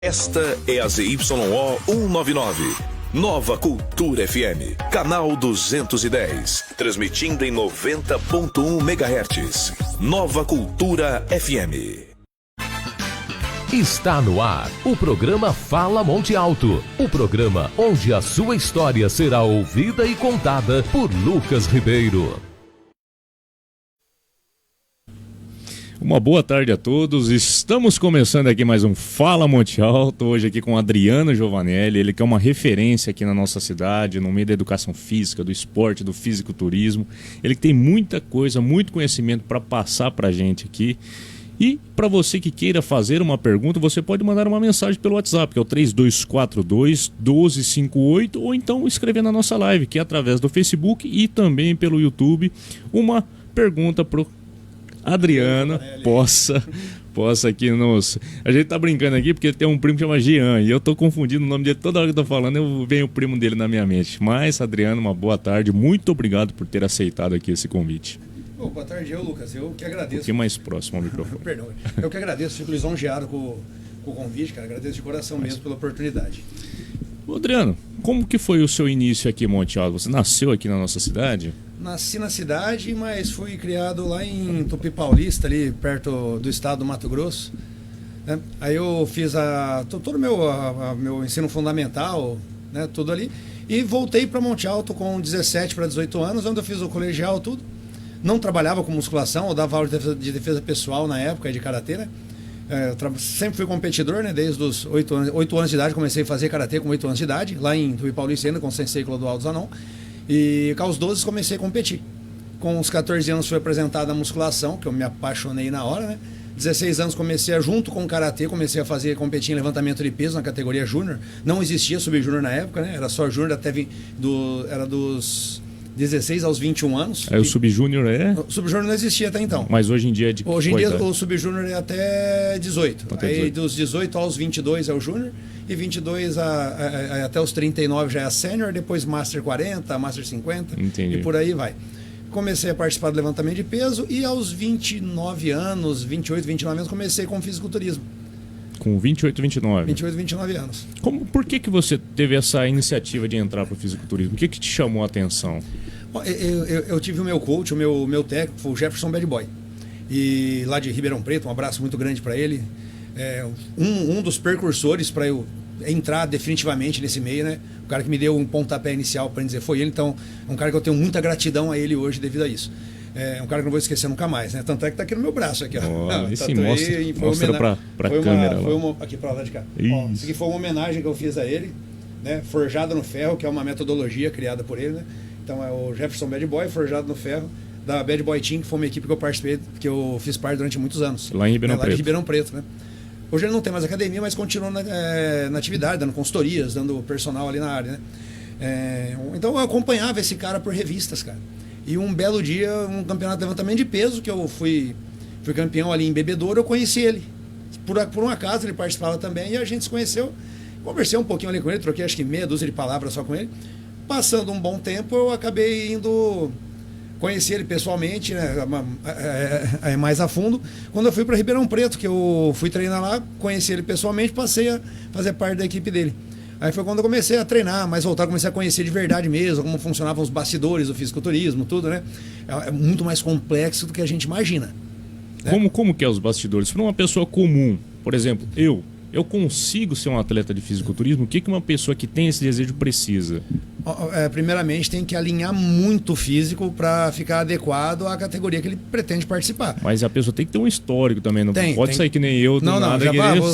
Esta é a ZYO 199. Nova Cultura FM, canal 210, transmitindo em 90.1 MHz. Nova Cultura FM. Está no ar o programa Fala Monte Alto, o programa onde a sua história será ouvida e contada por Lucas Ribeiro. Uma boa tarde a todos, estamos começando aqui mais um Fala Monte Alto, hoje aqui com Adriano Giovanelli, ele que é uma referência aqui na nossa cidade, no meio da educação física, do esporte, do fisiculturismo, ele que tem muita coisa, muito conhecimento para passar para a gente aqui. E para você que queira fazer uma pergunta, você pode mandar uma mensagem pelo WhatsApp, que é o 3242-1258, ou então escrever na nossa live, que é através do Facebook e também pelo YouTube, uma pergunta pro Adriano possa aqui nos... A gente tá brincando aqui porque tem um primo que chama Jean e eu tô confundindo o nome dele toda hora que eu tô falando, vem o primo dele na minha mente. Mas, Adriano, uma boa tarde, muito obrigado por ter aceitado aqui esse convite. Boa tarde, Lucas, eu que agradeço. Um pouquinho mais próximo ao microfone. Perdão, eu que agradeço, fico lisonjeado com o convite, cara, agradeço de coração mesmo pela oportunidade. Ô, Adriano, como que foi o seu início aqui em Monte Alto? Você nasceu aqui na nossa cidade? Nasci na cidade, mas fui criado lá em Tupi Paulista, ali perto do estado do Mato Grosso. Né? Aí eu fiz todo o meu ensino fundamental, né, tudo ali, e voltei para Monte Alto com 17 para 18 anos, onde eu fiz o colegial, tudo. Não trabalhava com musculação, eu dava aula de defesa pessoal na época, de karatê, né? Sempre fui competidor, né? Desde os 8 anos de idade, comecei a fazer karatê com 8 anos de idade, lá em Tupi Paulista, ainda com o sensei Clodoaldo Zanon. E com os 12 comecei a competir. Com os 14 anos fui apresentado a musculação, que eu me apaixonei na hora, né? 16 anos comecei junto com o karatê, comecei a competir em levantamento de peso na categoria júnior. Não existia sub-júnior na época, né? Era só júnior, era dos 16 aos 21 anos. Aí o sub-júnior é? O sub-júnior não existia até então. Mas hoje em dia é de Hoje em dia o sub-júnior é até 18. Aí dos 18 aos 22 é o júnior. E 22 até os 39 já é a sênior, depois Master 40, Master 50. Entendi. E por aí vai. Comecei a participar do levantamento de peso e aos 29 anos, 28, 29 anos, comecei com fisiculturismo. Com 28, 29? 28, 29 anos. Por que você teve essa iniciativa de entrar para o fisiculturismo? O que te chamou a atenção? Eu tive o meu coach, o meu técnico, foi o Jefferson Bad Boy. E lá de Ribeirão Preto, um abraço muito grande para ele. Um dos precursores para eu entrar definitivamente nesse meio, né? O cara que me deu um pontapé inicial, para dizer, foi ele. Então, é um cara que eu tenho muita gratidão a ele hoje devido a isso. É um cara que não vou esquecer nunca mais, né? Tanto é que tá aqui no meu braço aqui, ó. Mostra pra câmera. Aqui pra lá de cá. Ó, isso aqui foi uma homenagem que eu fiz a ele, né? Forjado no Ferro, que é uma metodologia criada por ele, né? Então é o Jefferson Bad Boy, Forjado no Ferro, da Bad Boy Team, que foi uma equipe que eu participei, que eu fiz parte durante muitos anos. Lá em Ribeirão Preto. Lá de Ribeirão Preto, né? Hoje ele não tem mais academia, mas continua na atividade, dando consultorias, dando personal ali na área, né? Então eu acompanhava esse cara por revistas, cara. E um belo dia, um campeonato de levantamento de peso, que eu fui campeão ali em Bebedouro, eu conheci ele. Por um acaso ele participava também e a gente se conheceu. Conversei um pouquinho ali com ele, troquei acho que meia dúzia de palavras só com ele. Passando um bom tempo, eu acabei indo conhecer ele pessoalmente, né, mais a fundo. Quando eu fui para Ribeirão Preto, que eu fui treinar lá, conheci ele pessoalmente, passei a fazer parte da equipe dele. Aí foi quando eu comecei a treinar, mais voltar, comecei a conhecer de verdade mesmo, como funcionavam os bastidores do fisiculturismo, tudo, né? É muito mais complexo do que a gente imagina. Né? Como que é os bastidores? Para uma pessoa comum, por exemplo, eu consigo ser um atleta de fisiculturismo? O que uma pessoa que tem esse desejo precisa? Primeiramente, tem que alinhar muito o físico para ficar adequado à categoria que ele pretende participar. Mas a pessoa tem que ter um histórico também, não pode sair que nem eu,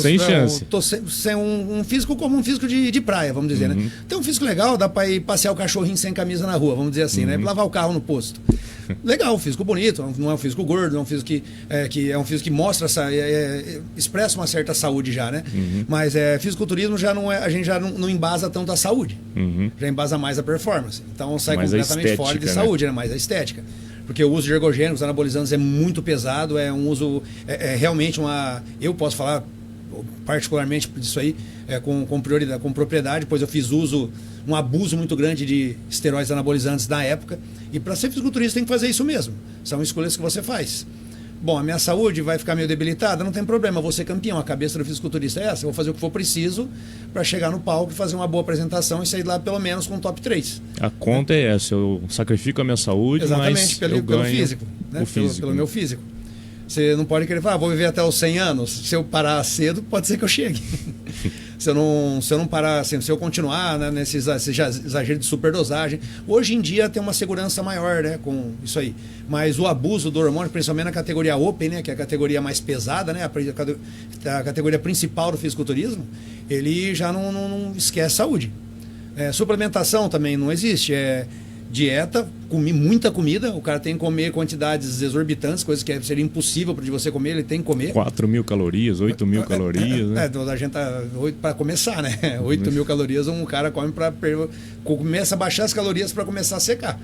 sem chance. Tô sem um físico como um físico de praia, vamos dizer, né? Tem um físico legal, dá para ir passear o cachorrinho sem camisa na rua, vamos dizer assim, né? Lavar o carro no posto. Legal, um físico bonito, não é um físico gordo, é um físico que é um físico que mostra, expressa uma certa saúde já, né? Mas fisiculturismo já não é, a gente já não embasa tanto a saúde, já embasa mais a performance. Então sai mais completamente fora de saúde, né? Mais a estética. Porque o uso de ergogênicos, anabolizantes é muito pesado, é um uso, realmente eu posso falar particularmente disso aí, com prioridade, com propriedade, pois eu fiz um abuso muito grande de esteroides anabolizantes na época, e para ser fisiculturista tem que fazer isso mesmo, são escolhas que você faz. Bom, a minha saúde vai ficar meio debilitada, não tem problema, eu vou ser campeão. A cabeça do fisiculturista é essa, eu vou fazer o que for preciso para chegar no palco e fazer uma boa apresentação e sair lá pelo menos com o top 3. A conta é essa, eu sacrifico a minha saúde, exatamente, mas pelo físico, né? O físico. Pelo meu físico. Você não pode querer falar, vou viver até os 100 anos. Se eu parar cedo, pode ser que eu chegue. se eu não parar, assim, se eu continuar, né, nesse exagero de superdosagem. Hoje em dia tem uma segurança maior, né, com isso aí. Mas o abuso do hormônio, principalmente na categoria Open, né, que é a categoria mais pesada, né, a categoria principal do fisiculturismo, ele já não esquece saúde. Suplementação também não existe. Dieta, muita comida, o cara tem que comer quantidades exorbitantes, coisas que seria impossível de você comer, ele tem que comer. 4.000 calorias, 8.000 calorias, né? A gente para começar, né? 8.000 calorias um cara come começa a baixar as calorias para começar a secar.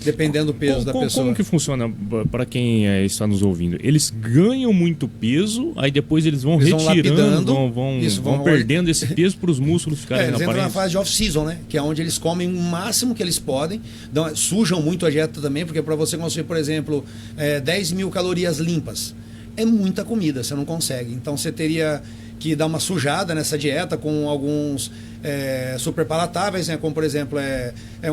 Dependendo do peso da pessoa. Como que funciona para quem está nos ouvindo? Eles ganham muito peso, aí depois eles vão retirando, vão perdendo esse peso para os músculos ficarem na aparência. Eles entram na fase de off-season, né? Que é onde eles comem o máximo que eles podem, sujam muito a dieta também, porque para você conseguir, por exemplo, 10.000 calorias limpas, é muita comida, você não consegue. Então você teria que dar uma sujada nessa dieta com alguns super palatáveis, né? Como por exemplo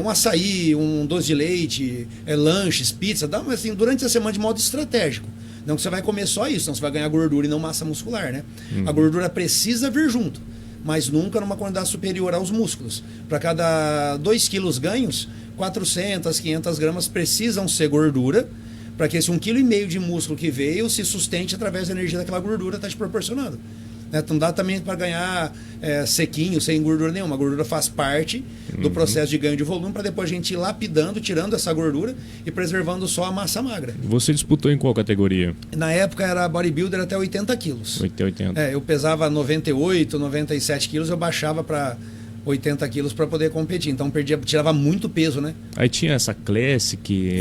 um açaí, um doce de leite, lanches, pizza, assim, durante a semana de modo estratégico. Não que você vai comer só isso, senão você vai ganhar gordura e não massa muscular, né? A gordura precisa vir junto, mas nunca numa quantidade superior aos músculos. Para cada 2 quilos ganhos, 400, 500 gramas precisam ser gordura, para que esse 1,5 kg de músculo que veio se sustente através da energia daquela gordura está te proporcionando. Não dá também para ganhar sequinho, sem gordura nenhuma. A gordura faz parte do processo de ganho de volume para depois a gente ir lapidando, tirando essa gordura e preservando só a massa magra. Você disputou em qual categoria? Na época era bodybuilder até 80 quilos. 80. Eu pesava 98, 97 quilos, eu baixava para 80 quilos para poder competir. Então tirava muito peso, né? Aí tinha essa Classic que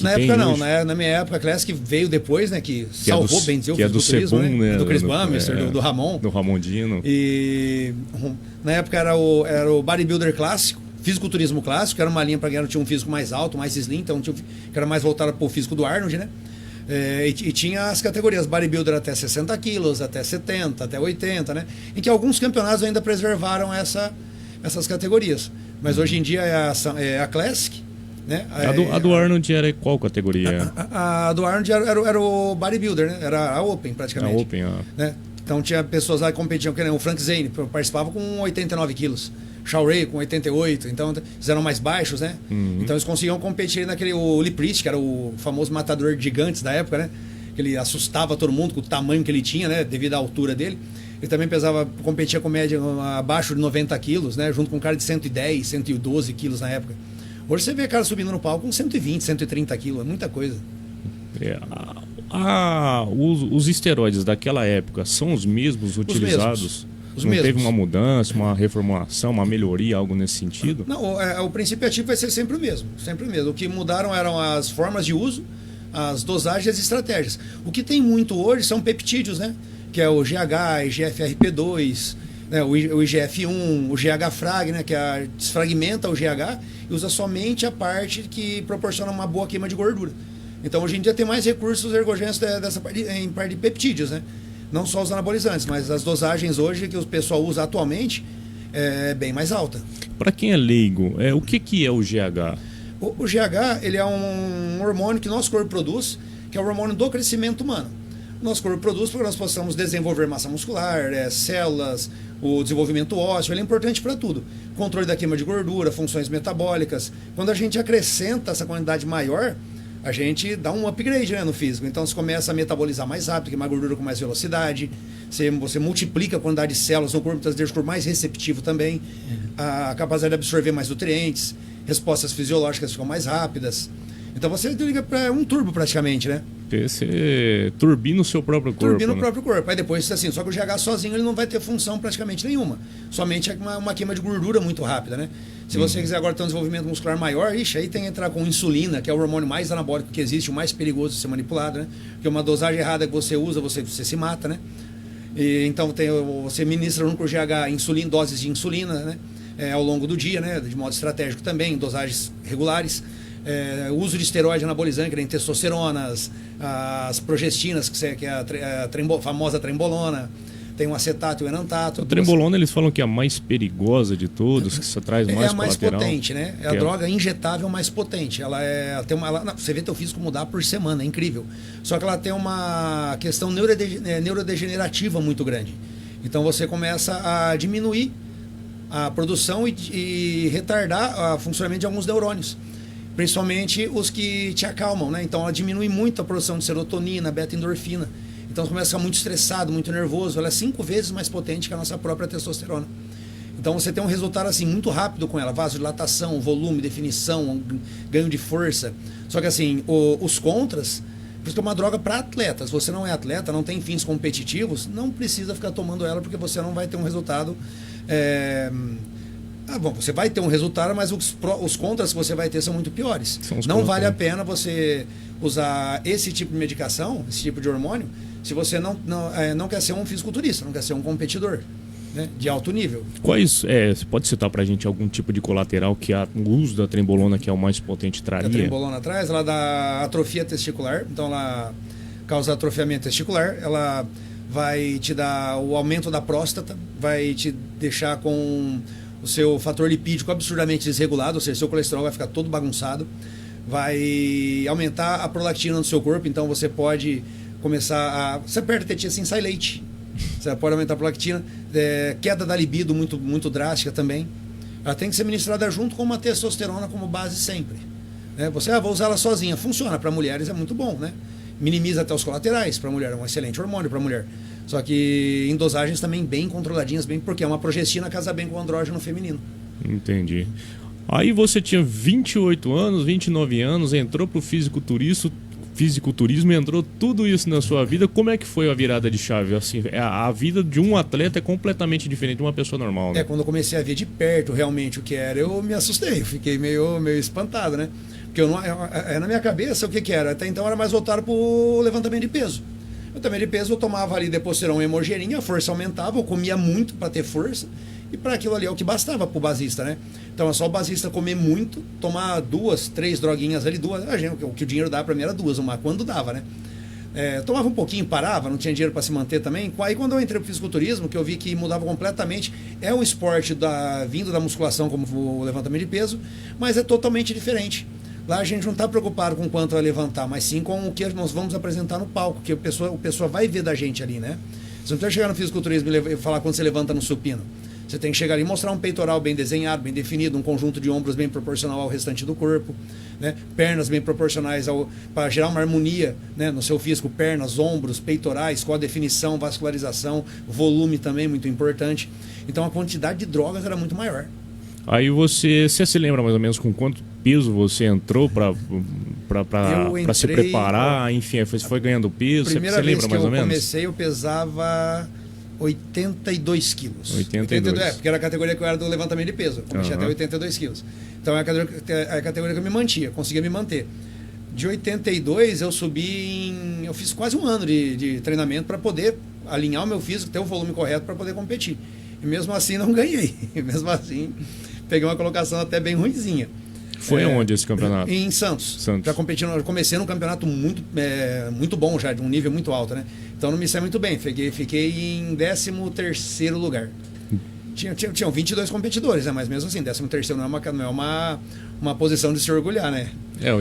na época não, na minha época a Classic veio depois, né? Que salvou, bem dizer, o fisiculturismo, né? Do Chris Bumster, do Ramon. Do Ramondino. E na época era o bodybuilder clássico, fisiculturismo clássico, era uma linha para ganhar, tinha um físico mais alto, mais slim, então que era mais voltado para o físico do Arnold, né? E tinha as categorias bodybuilder até 60 quilos, até 70, até 80, né? Em que alguns campeonatos ainda preservaram essas categorias. Mas hoje em dia é a Classic, né? A do Arnold era qual categoria? A do Arnold era o bodybuilder, né? Era a Open, praticamente. A Open, né? Então tinha pessoas lá que competiam, que nem o Frank Zane, participava com 89 quilos. Shaw Ray com 88, então eles eram mais baixos, né? Então eles conseguiam competir naquele... O Lee Priest, que era o famoso matador de gigantes da época, né? Que ele assustava todo mundo com o tamanho que ele tinha, né? Devido à altura dele. Ele também competia com média abaixo de 90 quilos, né? Junto com um cara de 110, 112 quilos na época. Hoje você vê cara subindo no palco com 120, 130 quilos, é muita coisa. Os esteroides daquela época são os mesmos utilizados? Não teve uma mudança, uma reformulação, uma melhoria, algo nesse sentido? Não, o princípio ativo vai ser sempre o mesmo. Sempre o mesmo. O que mudaram eram as formas de uso, as dosagens e as estratégias. O que tem muito hoje são peptídeos, né? Que é o GH, IGF-RP2, né? o IGF-1, o GH-FRAG, né? Que desfragmenta o GH e usa somente a parte que proporciona uma boa queima de gordura. Então hoje em dia tem mais recursos ergogênicos dessa parte, em parte de peptídeos, né? Não só os anabolizantes, mas as dosagens hoje que o pessoal usa atualmente é bem mais alta. Para quem é leigo, o que é o GH? O GH ele é um hormônio que nosso corpo produz, que é o hormônio do crescimento humano. O nosso corpo produz para que nós possamos desenvolver massa muscular, células, o desenvolvimento ósseo. Ele é importante para tudo. Controle da queima de gordura, funções metabólicas. Quando a gente acrescenta essa quantidade maior, a gente dá um upgrade, né, no físico. Então você começa a metabolizar mais rápido, queimar gordura com mais velocidade, você multiplica a quantidade de células no corpo, deixa o corpo mais receptivo também, a capacidade de absorver mais nutrientes, respostas fisiológicas ficam mais rápidas. Então você liga para um turbo praticamente, né? Você turbina o seu próprio corpo. Turbina o próprio corpo. Aí depois, assim, só que o GH sozinho ele não vai ter função praticamente nenhuma. Somente uma queima de gordura muito rápida, né? Se você quiser agora ter um desenvolvimento muscular maior, aí tem que entrar com insulina, que é o hormônio mais anabólico que existe, o mais perigoso de ser manipulado, né? Porque uma dosagem errada que você usa, você se mata, né? Então você ministra no GH insulina, doses de insulina, né? Ao longo do dia, né? De modo estratégico também, dosagens regulares. o uso de esteroide anabolizante, que tem testosteronas, as progestinas, que é a famosa trembolona, tem o acetato e o enantato. A trembolona eles falam que é a mais perigosa de todas, que você traz mais a mais colateral. potente, né? É a droga injetável mais potente. Ela você vê teu físico mudar por semana, é incrível. Só que ela tem uma questão neurodegenerativa muito grande. Então você começa a diminuir a produção e retardar o funcionamento de alguns neurônios. Principalmente os que te acalmam, né? Então ela diminui muito a produção de serotonina, beta-endorfina. Então você começa a ficar muito estressado, muito nervoso. Ela é 5 vezes mais potente que a nossa própria testosterona. Então você tem um resultado assim muito rápido com ela. Vasodilatação, volume, definição, ganho de força. Só que assim, os contras, por isso que é uma droga para atletas. Você não é atleta, não tem fins competitivos, não precisa ficar tomando ela porque você não vai ter um resultado... você vai ter um resultado, mas os contras que você vai ter são muito piores. Não vale a pena você usar esse tipo de medicação, esse tipo de hormônio, se você não quer ser um fisiculturista, não quer ser um competidor, né, de alto nível. Você pode citar pra gente algum tipo de colateral que o uso da trembolona, que é o mais potente, traria? A trembolona atrás, ela dá atrofia testicular, então ela causa atrofiamento testicular, ela vai te dar o aumento da próstata, vai te deixar com o seu fator lipídico absurdamente desregulado, ou seja, seu colesterol vai ficar todo bagunçado, vai aumentar a prolactina no seu corpo, então você pode começar você aperta a tetinha assim, sai leite, você pode aumentar a prolactina, queda da libido muito, muito drástica também. Ela tem que ser ministrada junto com uma testosterona como base sempre, né? Você vou usar ela sozinha, funciona, para mulheres é muito bom, né? Minimiza até os colaterais, para mulher é um excelente hormônio para mulher. Só que em dosagens também bem controladinhas, porque é uma progestina, casa bem com o andrógeno feminino. Entendi. Aí você tinha 28 anos, 29 anos, entrou pro fisiculturismo, entrou tudo isso na sua vida. Como é que foi a virada de chave? Assim, a vida de um atleta é completamente diferente de uma pessoa normal, né? Quando eu comecei a ver de perto realmente o que era, eu me assustei, eu fiquei meio espantado, né? Porque na minha cabeça o que era? Até então era mais voltado pro levantamento de peso. Eu também de peso eu tomava ali Deposteron e hemogerinha, a força aumentava, eu comia muito para ter força, e para aquilo ali é o que bastava pro basista, né? Então é só o basista comer muito, tomar 2, 3 droguinhas ali, o que o dinheiro dava para mim era 2, quando dava, né? Tomava um pouquinho, parava, não tinha dinheiro para se manter também. Aí quando eu entrei pro fisiculturismo, que eu vi que mudava completamente, é um esporte vindo da musculação como o levantamento de peso, mas é totalmente diferente. Lá a gente não está preocupado com quanto vai levantar, mas sim com o que nós vamos apresentar no palco, que o pessoa vai ver da gente ali, né? Você não tem que chegar no fisiculturismo e falar quando você levanta no supino. Você tem que chegar ali e mostrar um peitoral bem desenhado, bem definido, um conjunto de ombros bem proporcional ao restante do corpo, né? Pernas bem proporcionais para gerar uma harmonia, né, no seu físico, pernas, ombros, peitorais, com a definição, vascularização, volume também muito importante. Então a quantidade de drogas era muito maior. Aí você se lembra mais ou menos com quanto peso você entrou para se preparar? Enfim, você foi ganhando peso? Primeira vez que eu menos? Comecei, eu pesava 82 quilos. 82. Porque era a categoria que eu era do levantamento de peso. Eu comecei até 82 quilos. Então é a categoria que eu me mantia, conseguia me manter. De 82 eu eu fiz quase um ano de treinamento para poder alinhar o meu físico, ter o volume correto para poder competir. E mesmo assim não ganhei. E mesmo assim peguei uma colocação até bem ruinzinha. Foi onde esse campeonato? Em Santos. Já competindo, eu comecei num campeonato muito bom já, de um nível muito alto, né? Então não me saí muito bem, fiquei em 13º lugar. Tinham 22 competidores, né? Mas mesmo assim, 13º não é uma posição de se orgulhar, né?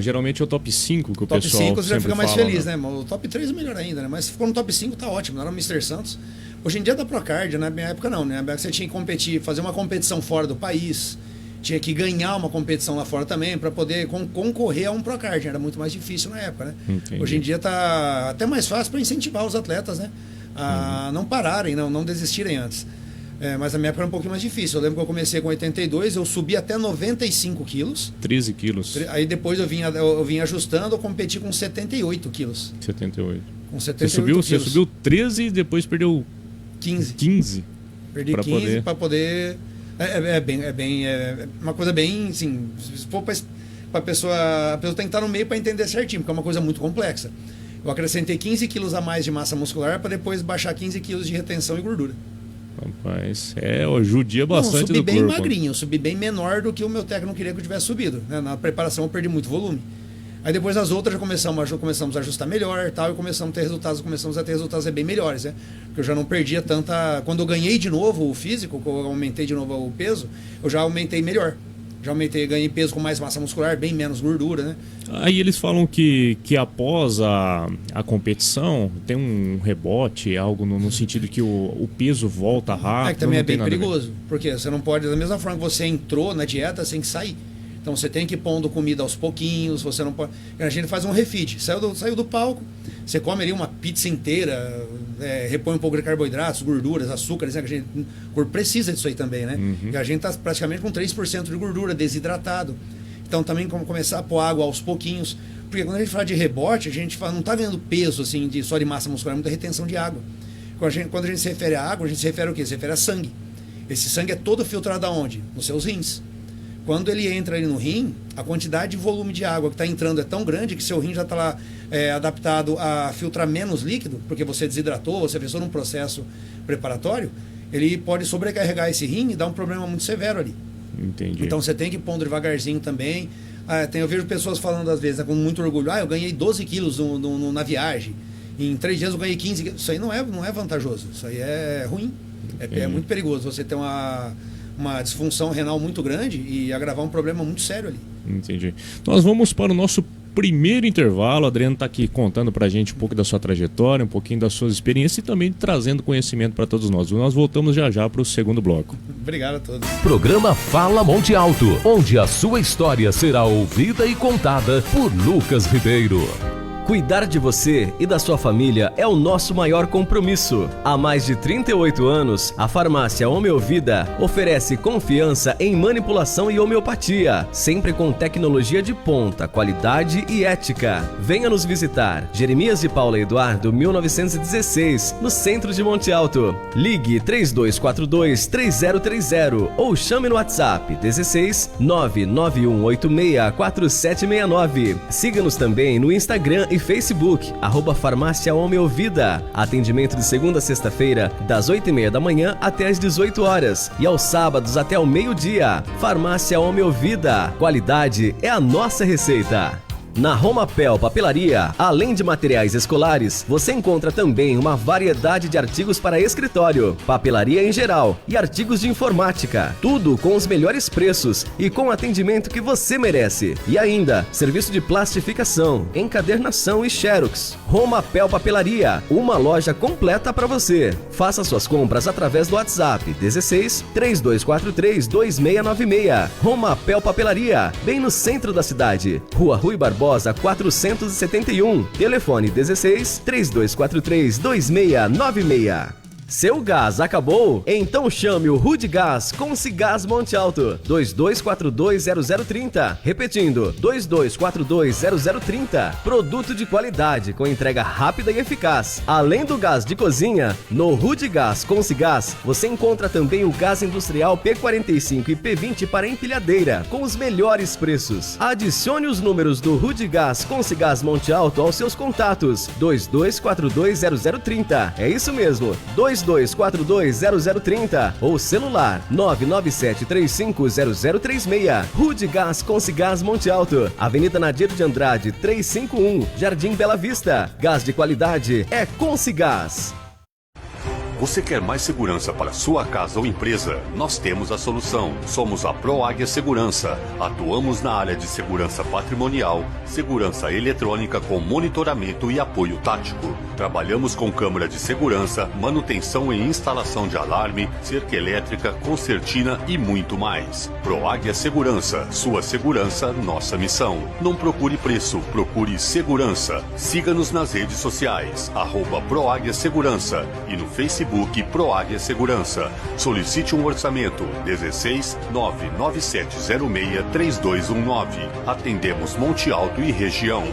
Geralmente é o top 5 que o top pessoal 5 você já fica mais fala, feliz, né? O top 3 é melhor ainda, né? Mas se ficou no top 5 tá ótimo, não era o Mr. Santos. Hoje em dia é da Procard, na minha época não, né? Na minha época você tinha que competir, fazer uma competição fora do país, tinha que ganhar uma competição lá fora também para poder concorrer a um Procard, era muito mais difícil na época, né? Entendi. Hoje em dia tá até mais fácil para incentivar os atletas, né? A não pararem, não desistirem antes. Mas na minha época era um pouquinho mais difícil. Eu lembro que eu comecei com 82, eu subi até 95 quilos. 13 quilos. Aí depois eu vim ajustando, eu competi com 78 quilos. 78. Com 78 quilos. Você subiu 13 e depois perdeu 15. Perdi 15 para poder... É uma coisa bem, assim, se for para a pessoa tem que estar no meio para entender certinho, porque é uma coisa muito complexa. Eu acrescentei 15 quilos a mais de massa muscular para depois baixar 15 quilos de retenção e gordura. Rapaz, judia bastante eu subi do bem corpo. magrinho, eu subi bem menor do que o meu técnico queria que eu tivesse subido. Né? Na preparação eu perdi muito volume. Aí depois as outras já começamos a ajustar melhor tal, e começamos a ter resultados bem melhores, né? Porque eu já não perdia tanta... Quando eu ganhei de novo o físico, quando eu aumentei de novo o peso, eu já aumentei melhor. Ganhei peso com mais massa muscular, bem menos gordura, né? Aí eles falam que após a competição tem um rebote, algo no sentido que o peso volta rápido. Que também é bem perigoso, porque você não pode, da mesma forma que você entrou na dieta, você tem que sair. Então você tem que ir pondo comida aos pouquinhos, você não pode... A gente faz um refeed, saiu do palco, você come ali uma pizza inteira, repõe um pouco de carboidratos, gorduras, açúcares, né? Que o corpo precisa disso aí também, né? E a gente está praticamente com 3% de gordura, desidratado. Então também começar a pôr água aos pouquinhos, porque quando a gente fala de rebote, a gente não está ganhando peso assim, só de massa muscular, muita retenção de água. Quando a gente se refere à água, a gente se refere ao quê? Se refere a sangue. Esse sangue é todo filtrado aonde? Nos seus rins. Quando ele entra ali no rim, a quantidade de volume de água que está entrando é tão grande que seu rim já está lá adaptado a filtrar menos líquido, porque você desidratou, você fez todo um processo preparatório, ele pode sobrecarregar esse rim e dar um problema muito severo ali. Entendi. Então você tem que ir pondo devagarzinho também. Eu vejo pessoas falando às vezes, com muito orgulho, eu ganhei 12 quilos na viagem, em 3 dias eu ganhei 15 quilos. Isso aí não é vantajoso, isso aí é ruim, é muito perigoso você ter uma disfunção renal muito grande e agravar um problema muito sério ali. Entendi. Nós vamos para o nosso primeiro intervalo. O Adriano está aqui contando para a gente um pouco da sua trajetória, um pouquinho das suas experiências e também trazendo conhecimento para todos nós. Nós voltamos já para o segundo bloco. Obrigado a todos. Programa Fala Monte Alto, onde a sua história será ouvida e contada por Lucas Ribeiro. Cuidar de você e da sua família é o nosso maior compromisso. Há mais de 38 anos, a farmácia Homeovida oferece confiança em manipulação e homeopatia, sempre com tecnologia de ponta, qualidade e ética. Venha nos visitar. Jeremias de Paula Eduardo, 1916, no centro de Monte Alto. Ligue 3242-3030 ou chame no WhatsApp 16 991864769. Siga-nos também no Instagram e Facebook, @Farmácia Homeovida. Atendimento de segunda a sexta-feira, das 8h30 da manhã até as 18 horas e aos sábados até o meio-dia. Farmácia Homeovida. Qualidade é a nossa receita. Na Romapel Papelaria, além de materiais escolares, você encontra também uma variedade de artigos para escritório, papelaria em geral e artigos de informática. Tudo com os melhores preços e com o atendimento que você merece. E ainda, serviço de plastificação, encadernação e xerox. Romapel Papelaria, uma loja completa para você. Faça suas compras através do WhatsApp 16 3243 2696. Romapel Papelaria, bem no centro da cidade. Rua Rui Barbosa 471, telefone 16 3243 2696. Seu gás acabou? Então chame o Rudigás Consigás Monte Alto, 22420030. Repetindo, 22420030. Produto de qualidade com entrega rápida e eficaz. Além do gás de cozinha, no Rudigás Consigás você encontra também o gás industrial P45 e P20 para empilhadeira, com os melhores preços. Adicione os números do Rudigás Consigás Monte Alto aos seus contatos, 22420030. É isso mesmo, 22420030 ou celular 997350036. Rudigás Consigás Monte Alto, Avenida Nadir de Andrade 351, Jardim Bela Vista. Gás de qualidade é Consigás. Você quer mais segurança para sua casa ou empresa? Nós temos a solução. Somos a ProAguia Segurança. Atuamos na área de segurança patrimonial, segurança eletrônica com monitoramento e apoio tático. Trabalhamos com câmera de segurança, manutenção e instalação de alarme, cerca elétrica, concertina e muito mais. ProAguia Segurança. Sua segurança, nossa missão. Não procure preço, procure segurança. Siga-nos nas redes sociais, @ProAguia Segurança e no Facebook ProAguia Segurança. Solicite um orçamento 16 99706 3219. Atendemos Monte Alto e região.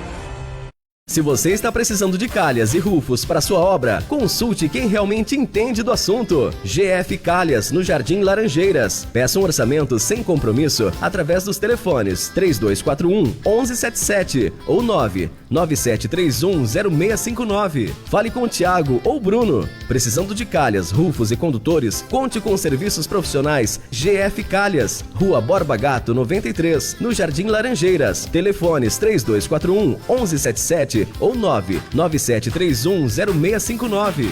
Se você está precisando de calhas e rufos para sua obra, consulte quem realmente entende do assunto. GF Calhas, no Jardim Laranjeiras. Peça um orçamento sem compromisso através dos telefones 3241 1177 ou 9 997310659. Fale com o Thiago ou Bruno. Precisando de calhas, rufos e condutores? Conte com os serviços profissionais GF Calhas, Rua Borba Gato 93, no Jardim Laranjeiras. Telefones 3241-1177 ou 997310659.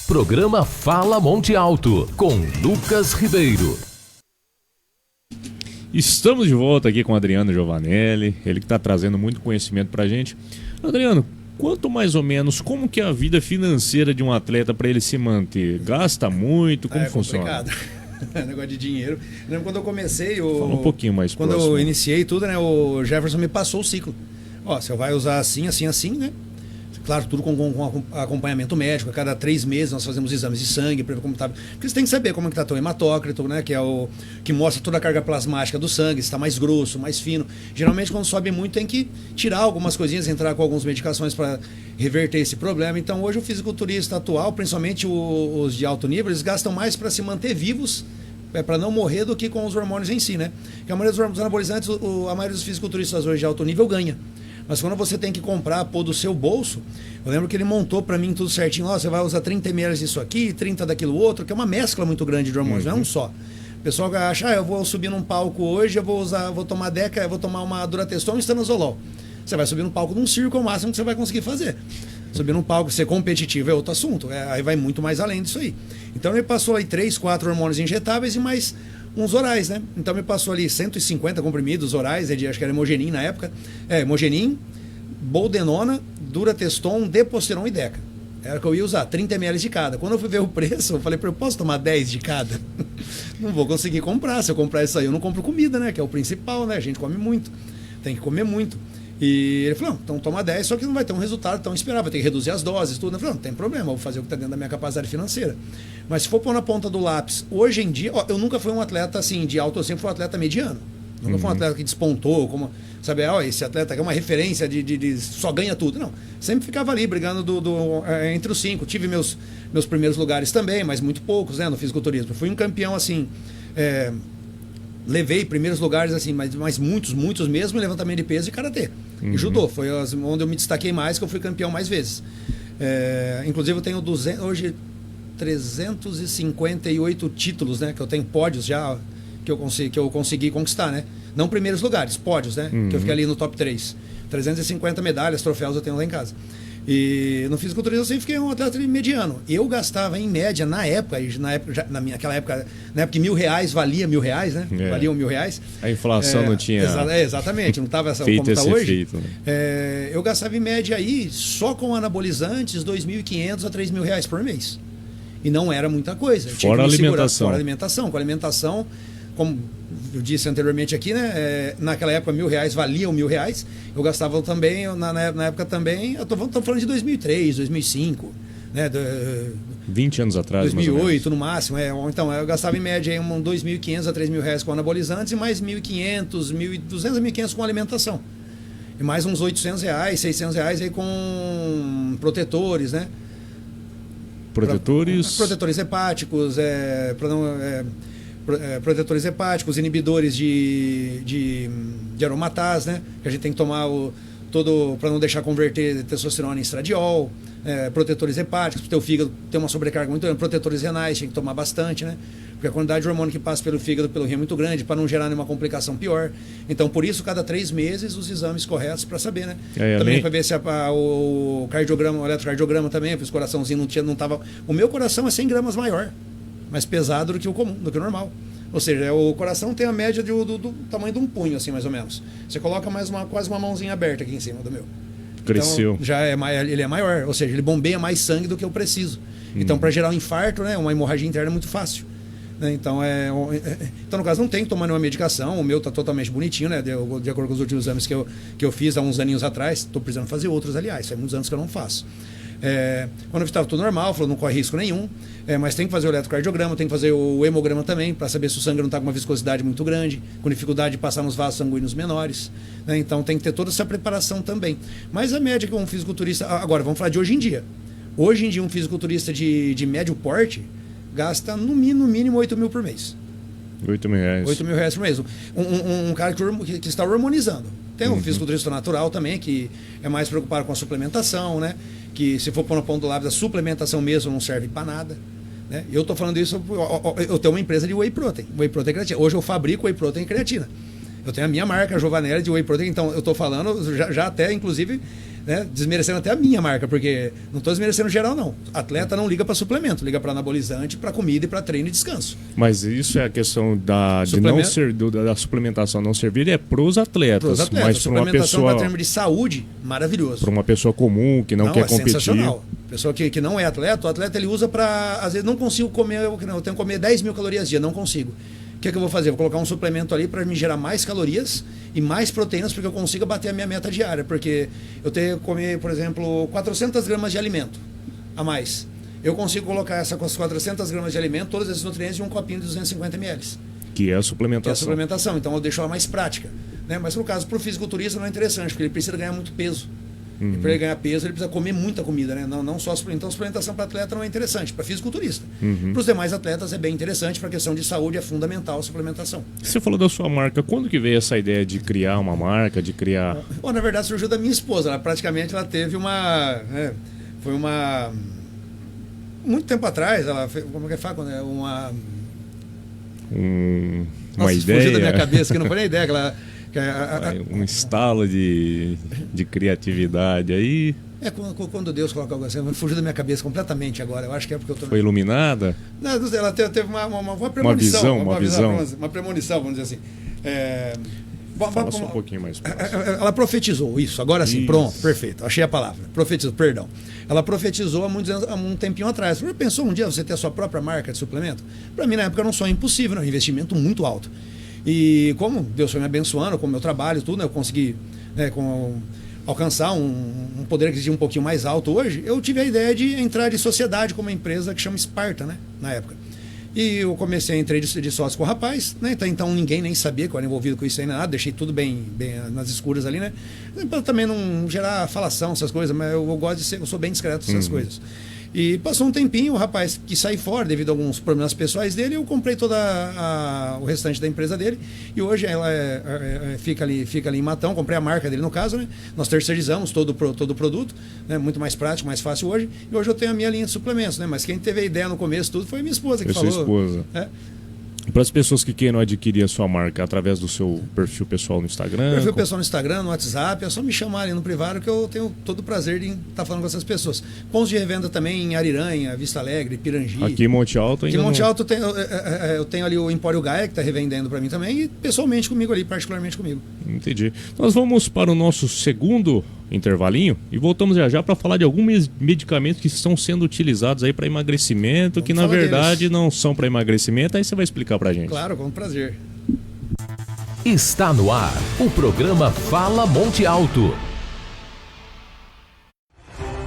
Programa Fala Monte Alto, com Lucas Ribeiro. Estamos de volta aqui com o Adriano Giovanelli, ele que está trazendo muito conhecimento para a gente. Adriano, quanto mais ou menos, como que é a vida financeira de um atleta para ele se manter? Gasta muito? Como funciona? Negócio de dinheiro. Eu lembro quando eu comecei... Fala um pouquinho mais quando próximo. eu iniciei tudo, né? O Jefferson me passou o ciclo. Ó, você vai usar assim, assim, assim, né? Claro, tudo com acompanhamento médico. A cada 3 meses nós fazemos exames de sangue para ver como tá. Porque você tem que saber como é que tá teu hematócrito, né? Que é o que mostra toda a carga plasmática do sangue, se está mais grosso, mais fino. Geralmente, quando sobe muito, tem que tirar algumas coisinhas, entrar com algumas medicações para reverter esse problema. Então, hoje o fisiculturista atual, principalmente os de alto nível, eles gastam mais para se manter vivos, para não morrer, do que com os hormônios em si, né? Porque a maioria dos anabolizantes, a maioria dos fisiculturistas hoje de alto nível ganha. Mas quando você tem que comprar, pôr do seu bolso, eu lembro que ele montou para mim tudo certinho. Ó, você vai usar 30 ml disso aqui, 30 daquilo outro, que é uma mescla muito grande de hormônios, não é um só. O pessoal acha, eu vou subir num palco hoje, eu vou tomar Deca, eu vou tomar uma Durateston e Stanozolol. Você vai subir no palco de um circo, é o máximo que você vai conseguir fazer. Subir num palco, ser competitivo é outro assunto, aí vai muito mais além disso aí. Então ele passou aí 3, 4 hormônios injetáveis e mais uns orais, né? Então me passou ali 150 comprimidos orais, acho que era Hemogenin na época. Hemogenin, Boldenona, Durateston, Deposteron e Deca. Era o que eu ia usar, 30 ml de cada. Quando eu fui ver o preço, eu falei para ele, posso tomar 10 de cada? Não vou conseguir comprar. Se eu comprar isso aí, eu não compro comida, né? Que é o principal, né? A gente come muito. Tem que comer muito. E ele falou, não, então toma 10, só que não vai ter um resultado tão esperável, vai ter que reduzir as doses, tudo. Eu falei, não tem problema, eu vou fazer o que está dentro da minha capacidade financeira. Mas se for pôr na ponta do lápis, hoje em dia, eu nunca fui um atleta assim, de alto, eu sempre fui um atleta mediano. Nunca fui um atleta que despontou, como, sabe, esse atleta que é uma referência de só ganha tudo. Não, sempre ficava ali brigando entre os 5. Tive meus primeiros lugares também, mas muito poucos, né, no fisiculturismo. Fui um campeão assim, levei primeiros lugares assim, mas muitos mesmo em levantamento de peso e karatê. E judô, foi onde eu me destaquei mais, que eu fui campeão mais vezes. Inclusive eu tenho hoje 358 títulos, né, que eu tenho pódios já, que eu consegui conquistar, né? Não primeiros lugares, pódios, né? Que eu fiquei ali no top 3. 350 medalhas, troféus eu tenho lá em casa. E no fisiculturismo eu sempre fiquei um atleta mediano. Eu gastava em média, naquela época que R$1.000 valia R$1.000, né? Valiam R$1.000. A inflação não tinha. Exatamente, não estava como está hoje. Efeito, né? Eu gastava em média aí, só com anabolizantes, R$2.500 a R$3.000 por mês. E não era muita coisa. Fora a alimentação. Fora a alimentação. Com a alimentação, como eu disse anteriormente aqui, né? Naquela época R$1.000 valiam R$1.000. Eu gastava também, na época também, eu tô falando de 2003, 2005, né? 20 anos atrás, 2008 no máximo. Então, eu gastava em média aí R$2.500 a R$3.000 com anabolizantes e mais R$1.500, R$1.200 a R$1.500 com alimentação. E mais uns R$800, R$600 aí com protetores, né? Protetores hepáticos, protetores hepáticos, inibidores de aromatase, né? Que a gente tem que tomar para não deixar converter testosterona em estradiol, protetores hepáticos, para o teu fígado ter uma sobrecarga muito grande, protetores renais, tem que tomar bastante, né? Porque a quantidade de hormônio que passa pelo fígado, pelo rim é muito grande, para não gerar nenhuma complicação pior. Então, por isso, cada 3 meses, os exames corretos para saber, né? Também para ver se o cardiograma, o eletrocardiograma também, porque o coraçãozinho não estava... O meu coração é 100 gramas maior, mais pesado do que o comum, do que o normal. Ou seja, o coração tem a média do tamanho de um punho, assim, mais ou menos. Você coloca quase uma mãozinha aberta aqui em cima do meu. Cresceu. Então, ele é maior, ou seja, ele bombeia mais sangue do que eu preciso. Então, para gerar um infarto, né, uma hemorragia interna é muito fácil. Então, no caso, não tem que tomar nenhuma medicação. O meu está totalmente bonitinho, né? De acordo com os últimos exames que eu fiz há uns aninhos atrás. Estou precisando fazer outros, aliás. Faz muitos anos que eu não faço. Quando eu estava tudo normal, falou, não corre risco nenhum. Mas tem que fazer o eletrocardiograma, tem que fazer o hemograma também, para saber se o sangue não está com uma viscosidade muito grande, com dificuldade de passar nos vasos sanguíneos menores. Né? Então, tem que ter toda essa preparação também. Mas a média que um fisiculturista... Agora, vamos falar de hoje em dia. Hoje em dia, um fisiculturista de médio porte gasta no mínimo 8 mil por mês. R$8.000. R$8.000 por mês. Um cara que está hormonizando. Tem o fisiculturista natural também, que é mais preocupado com a suplementação, né? Que se for pôr no ponto do lápis, a suplementação mesmo não serve para nada. Né? Eu estou falando isso, eu tenho uma empresa de whey protein creatina. Hoje eu fabrico whey protein creatina. Eu tenho a minha marca, Giovanelli, de whey protein, então eu estou falando já até, inclusive, né, desmerecendo até a minha marca, porque não estou desmerecendo geral, não. Atleta não liga para suplemento, liga para anabolizante, para comida e para treino e descanso. Mas isso é a questão da suplementação não servir, é para os atletas. Mas para uma pessoa, para termos de saúde, maravilhoso. Para uma pessoa comum que não quer competir. Sensacional. Pessoa que não é atleta, o atleta ele usa para, às vezes, não consigo comer, eu tenho que comer 10 mil calorias dia, não consigo. O que eu vou fazer? Vou colocar um suplemento ali para me gerar mais calorias e mais proteínas para que eu consiga bater a minha meta diária. Porque eu tenho que comer, por exemplo, 400 gramas de alimento a mais. Eu consigo colocar essas 400 gramas de alimento, todos esses nutrientes, em um copinho de 250 ml. Que é a suplementação. Que é a suplementação. Então eu deixo ela mais prática. Né? Mas no caso, para o fisiculturista não é interessante, porque ele precisa ganhar muito peso. E para ele ganhar peso, ele precisa comer muita comida, né? Não só suplementação. Então, suplementação para atleta não é interessante, para fisiculturista. Para os demais atletas é bem interessante, para a questão de saúde é fundamental a suplementação. Você falou da sua marca, quando que veio essa ideia de criar uma marca, de criar... Bom, na verdade surgiu da minha esposa, ela teve uma... foi uma... Muito tempo atrás, ela fez, como é que fala? Uma ideia... Fugiu da minha cabeça, que não foi nem ideia, que ela... um estalo de criatividade aí. Quando Deus coloca algo assim, fugiu da minha cabeça completamente agora. Eu acho que é porque eu tô... Foi iluminada? Não, ela teve uma premonição. Uma visão. Uma premonição, vamos dizer assim. Fala só um pouquinho mais próximo. Ela profetizou isso, agora sim, pronto, perfeito. Achei a palavra. Profetizou, perdão. Ela profetizou há um tempinho atrás. Você pensou um dia você ter a sua própria marca de suplemento? Para mim, na época, era um sonho impossível, né? Um investimento muito alto. E como Deus foi me abençoando com o meu trabalho e tudo, né, eu consegui, né, alcançar um poder aquisitivo um pouquinho mais alto hoje, eu tive a ideia de entrar de sociedade com uma empresa que chama Sparta, né, na época. E eu entrei de sócio com o rapaz, né, então ninguém nem sabia que eu era envolvido com isso aí, nada, deixei tudo bem nas escuras ali, né, para também não gerar falação, essas coisas, mas eu gosto de ser, eu sou bem discreto nessas coisas. E passou um tempinho, o rapaz quis sair fora devido a alguns problemas pessoais dele, eu comprei todo o restante da empresa dele, e hoje ela fica ali em Matão, comprei a marca dele no caso, né? Nós terceirizamos todo o produto, né? Muito mais prático, mais fácil hoje, e hoje eu tenho a minha linha de suplementos, né? Mas quem teve a ideia no começo tudo foi minha esposa que falou. Sua esposa. Para as pessoas que queiram adquirir a sua marca através do seu perfil pessoal no Instagram? Perfil pessoal no Instagram, no WhatsApp, é só me chamar ali no privado que eu tenho todo o prazer de estar falando com essas pessoas. Pontos de revenda também em Ariranha, Vista Alegre, Pirangi. Aqui em Monte Alto ainda. Aqui em Monte Alto eu tenho ali o Empório Gaia, que está revendendo para mim também, e pessoalmente comigo ali, particularmente comigo. Entendi. Nós vamos para o nosso segundo intervalinho e voltamos já para falar de alguns medicamentos que estão sendo utilizados aí para emagrecimento, que na verdade não são para emagrecimento, aí você vai explicar pra gente. Claro, com prazer. Está no ar o programa Fala Monte Alto.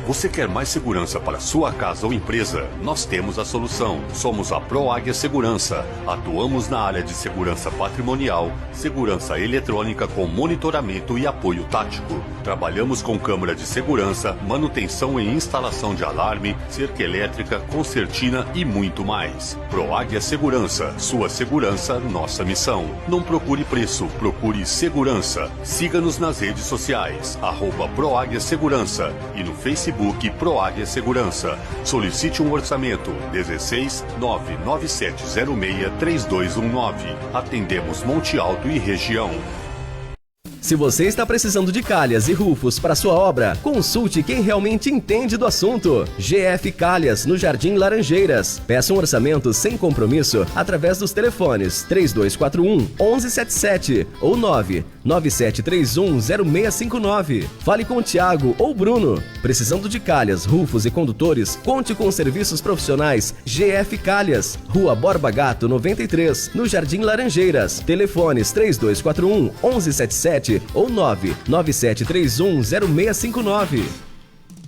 Você quer mais segurança para sua casa ou empresa? Nós temos a solução. Somos a ProAguia Segurança. Atuamos na área de segurança patrimonial, segurança eletrônica com monitoramento e apoio tático. Trabalhamos com câmera de segurança, manutenção e instalação de alarme, cerca elétrica, concertina e muito mais. ProAguia Segurança. Sua segurança, nossa missão. Não procure preço, procure segurança. Siga-nos nas redes sociais, @ProAguia Segurança e no Facebook ProAguia Segurança. Solicite um orçamento 16 99706 3219. Atendemos Monte Alto e região. Se você está precisando de calhas e rufos para sua obra, consulte quem realmente entende do assunto. GF Calhas, no Jardim Laranjeiras. Peça um orçamento sem compromisso através dos telefones 3241-1177 ou 99731-0659. Fale com o Thiago ou Bruno. Precisando de calhas, rufos e condutores, conte com os serviços profissionais GF Calhas. Rua Borba Gato 93, no Jardim Laranjeiras. Telefones 3241-1177 ou 99731-0659.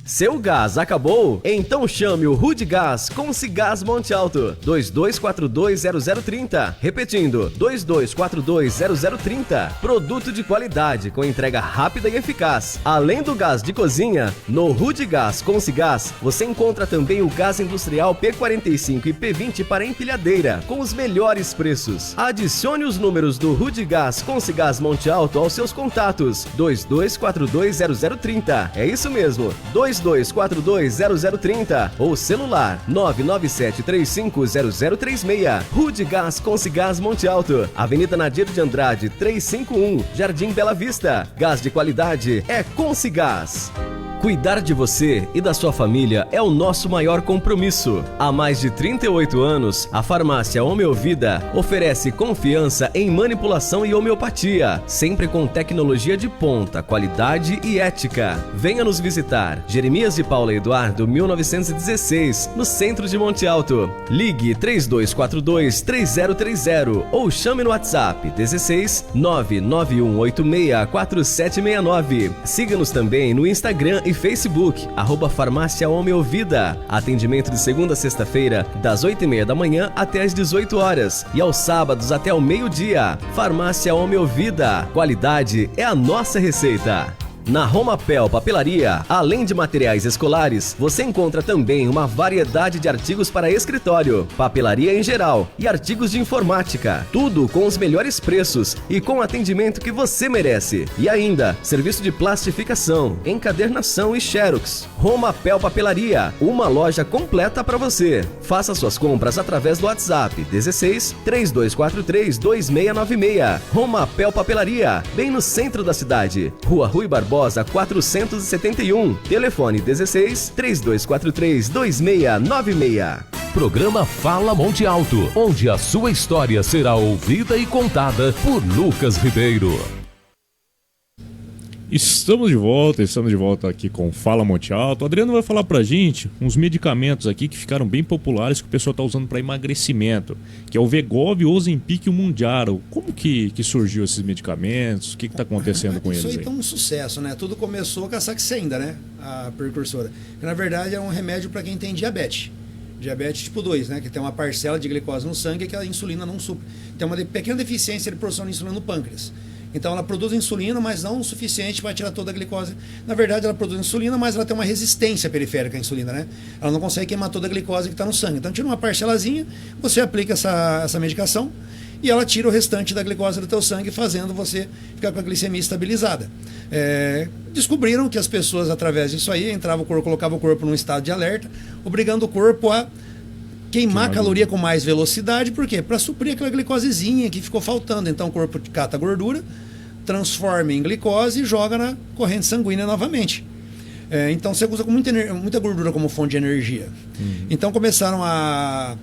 Seu gás acabou? Então chame o Rudgás Consigás Monte Alto. 22420030. Repetindo, 22420030. Produto de qualidade com entrega rápida e eficaz. Além do gás de cozinha, no Rudgás Consigás você encontra também o gás industrial P45 e P20 para empilhadeira, com os melhores preços. Adicione os números do Rudgás Consigás Monte Alto aos seus contatos. 22420030. É isso mesmo, 22420030 ou celular 997350036. Rudgás Consigás Monte Alto, Avenida Nadir de Andrade 351, Jardim Bela Vista. Gás de qualidade é Consigás. Cuidar de você e da sua família é o nosso maior compromisso. Há mais de 38 anos, a Farmácia Homeovida oferece confiança em manipulação e homeopatia, sempre com tecnologia de ponta, qualidade e ética. Venha nos visitar. Jeremias de Paula Eduardo, 1916, no centro de Monte Alto. Ligue 3242-3030 ou chame no WhatsApp 16 991864769. Siga-nos também no Instagram e Facebook, @Farmácia Homeovida. Atendimento de segunda a sexta-feira, das 8h30 da manhã até as 18 horas e aos sábados até o meio-dia. Farmácia Homeovida. Qualidade é a nossa receita. Na Romapel Papelaria, além de materiais escolares, você encontra também uma variedade de artigos para escritório, papelaria em geral e artigos de informática. Tudo com os melhores preços e com o atendimento que você merece. E ainda, serviço de plastificação, encadernação e xerox. Romapel Papelaria, uma loja completa para você. Faça suas compras através do WhatsApp 16 3243-2696. Romapel Papelaria, bem no centro da cidade. Rua Rui Barbosa 471. Telefone 16 3243-2696. Programa Fala Monte Alto, onde a sua história será ouvida e contada por Lucas Ribeiro. Estamos de volta aqui com Fala Monte Alto. O Adriano vai falar pra gente uns medicamentos aqui que ficaram bem populares que o pessoal tá usando para emagrecimento, que é o Wegovy, o Ozempic e o Mounjaro. Como que surgiu esses medicamentos? O que tá acontecendo com eles aí? Isso aí tá um sucesso, né? Tudo começou com a Saxenda, né? A precursora. Que na verdade é um remédio para quem tem diabetes. Diabetes tipo 2, né? Que tem uma parcela de glicose no sangue que a insulina não supre. Tem uma pequena deficiência de produção de insulina no pâncreas. Então ela produz insulina, mas não o suficiente para tirar toda a glicose. Na verdade ela produz insulina, mas ela tem uma resistência periférica à insulina, né? Ela não consegue queimar toda a glicose que está no sangue. Então tira uma parcelazinha, você aplica essa medicação e ela tira o restante da glicose do teu sangue, fazendo você ficar com a glicemia estabilizada. Descobriram que as pessoas, através disso aí, colocavam o corpo num estado de alerta, obrigando o corpo a queimar a caloria com mais velocidade. Por quê? Para suprir aquela glicosezinha que ficou faltando. Então o corpo cata a gordura, transforma em glicose e joga na corrente sanguínea novamente. Então você usa com muita gordura como fonte de energia. Então começaram a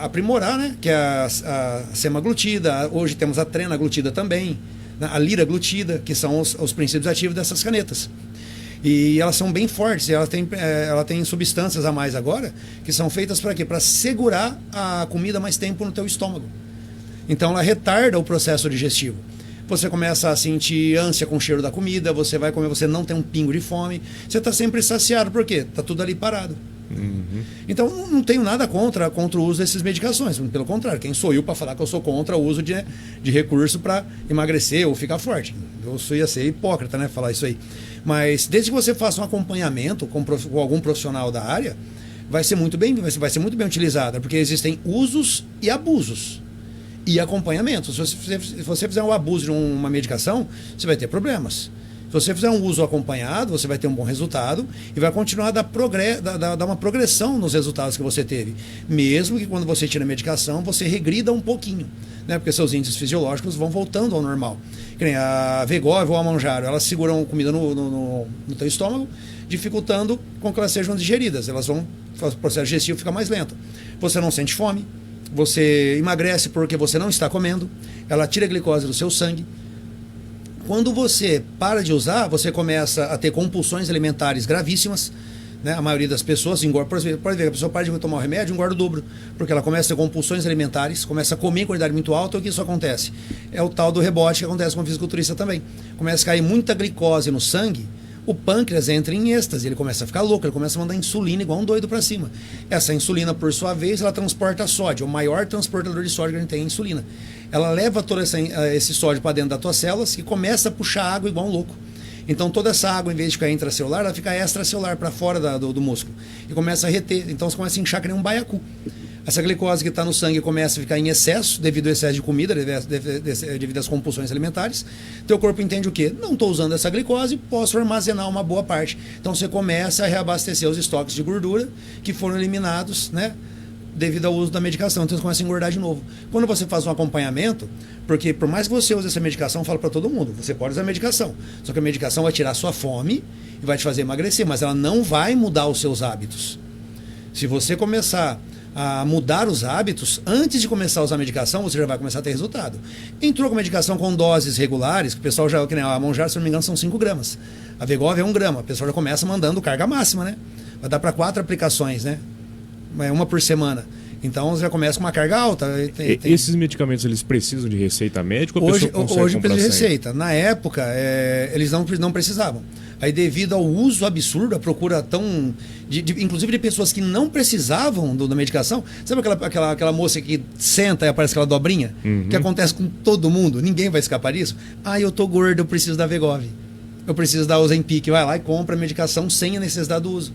aprimorar, né? Que é a semaglutida. Hoje temos a trenaglutida também, né? A liraglutida, que são os princípios ativos dessas canetas. E elas são bem fortes, ela tem substâncias a mais agora, que são feitas para quê? Para segurar a comida mais tempo no teu estômago. Então ela retarda o processo digestivo. Você começa a sentir ânsia com o cheiro da comida, você vai comer, você não tem um pingo de fome, você está sempre saciado, por quê? Está tudo ali parado. Então não tenho nada contra o uso dessas medicações, pelo contrário, quem sou eu para falar que eu sou contra o uso de recurso para emagrecer ou ficar forte? Eu ia ser hipócrita, né, falar isso aí. Mas desde que você faça um acompanhamento com algum profissional da área, vai ser muito bem utilizada, porque existem usos e abusos e acompanhamento. Se você fizer um abuso de uma medicação, você vai ter problemas. Se você fizer um uso acompanhado, você vai ter um bom resultado e vai continuar a dar uma progressão nos resultados que você teve. Mesmo que quando você tira a medicação, você regrida um pouquinho, né? Porque seus índices fisiológicos vão voltando ao normal. Que nem a Wegovy ou a Mounjaro, elas seguram comida no teu estômago, dificultando com que elas sejam digeridas. O processo digestivo fica mais lento. Você não sente fome, você emagrece porque você não está comendo, ela tira a glicose do seu sangue. Quando você para de usar, você começa a ter compulsões alimentares gravíssimas, né? A maioria das pessoas engorda. Pode ver, a pessoa para de tomar o remédio, engorda o dobro, porque ela começa a ter compulsões alimentares, começa a comer em quantidade muito alta. O que isso acontece? É o tal do rebote que acontece com o fisiculturista também. Começa a cair muita glicose no sangue, o pâncreas entra em êxtase, ele começa a ficar louco, ele começa a mandar insulina igual um doido para cima. Essa insulina, por sua vez, ela transporta sódio. O maior transportador de sódio que a gente tem é a insulina. Ela leva todo esse sódio para dentro das tuas células e começa a puxar água igual um louco. Então toda essa água, em vez de ficar intracelular, ela fica extracelular para fora do músculo e começa a reter. Então você começa a inchar que nem um baiacu. Essa glicose que está no sangue começa a ficar em excesso devido ao excesso de comida, devido às compulsões alimentares. Teu corpo entende o quê? Não estou usando essa glicose, posso armazenar uma boa parte. Então você começa a reabastecer os estoques de gordura que foram eliminados, né, devido ao uso da medicação. Então você começa a engordar de novo. Quando você faz um acompanhamento, porque por mais que você use essa medicação, eu falo para todo mundo, você pode usar a medicação, só que a medicação vai tirar sua fome e vai te fazer emagrecer, mas ela não vai mudar os seus hábitos. Se você começar a mudar os hábitos, antes de começar a usar a medicação, você já vai começar a ter resultado. Entrou com medicação com doses regulares, que o pessoal já, que nem a Monjar, se não me engano, são 5 gramas. A Vegov é 1 grama, o pessoal já começa mandando carga máxima, né? Vai dar para 4 aplicações, né? Uma por semana. Então você já começa com uma carga alta. Esses medicamentos, eles precisam de receita médica ou a pessoa consegue hoje precisa de sem? receita. Na época, eles não precisavam. Aí devido ao uso absurdo, a procura tão... inclusive de pessoas que não precisavam da medicação. Sabe aquela moça que senta e aparece aquela dobrinha? Uhum. Que acontece com todo mundo. Ninguém vai escapar disso. Eu tô gordo, eu preciso da Vegov. Eu preciso da Ozempic. Vai lá e compra a medicação sem a necessidade do uso.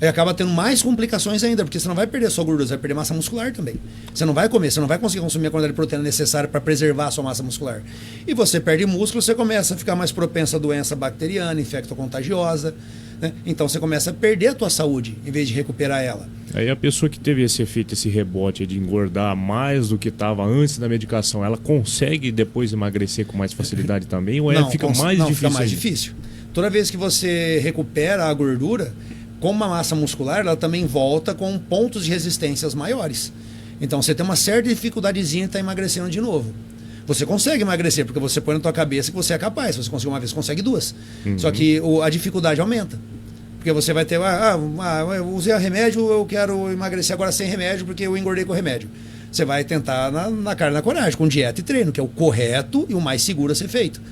Aí acaba tendo mais complicações ainda, porque você não vai perder só gordura, você vai perder massa muscular também. Você não vai comer, você não vai conseguir consumir a quantidade de proteína necessária para preservar a sua massa muscular. E você perde músculo, você começa a ficar mais propenso a doença bacteriana, infectocontagiosa, né? Então você começa a perder a tua saúde, em vez de recuperar ela. Aí a pessoa que teve esse efeito, esse rebote de engordar mais do que estava antes da medicação, ela consegue depois emagrecer com mais facilidade também? Ou fica mais difícil? Fica mais difícil. Toda vez que você recupera a gordura, com uma massa muscular, ela também volta com pontos de resistências maiores. Então você tem uma certa dificuldadezinha de estar emagrecendo de novo. Você consegue emagrecer, porque você põe na tua cabeça que você é capaz. Se você conseguir uma vez, você consegue 2. Uhum. Só que a dificuldade aumenta. Porque você vai ter, eu usei remédio, eu quero emagrecer agora sem remédio, porque eu engordei com o remédio. Você vai tentar na cara e na coragem, com dieta e treino, que é o correto e o mais seguro a ser feito.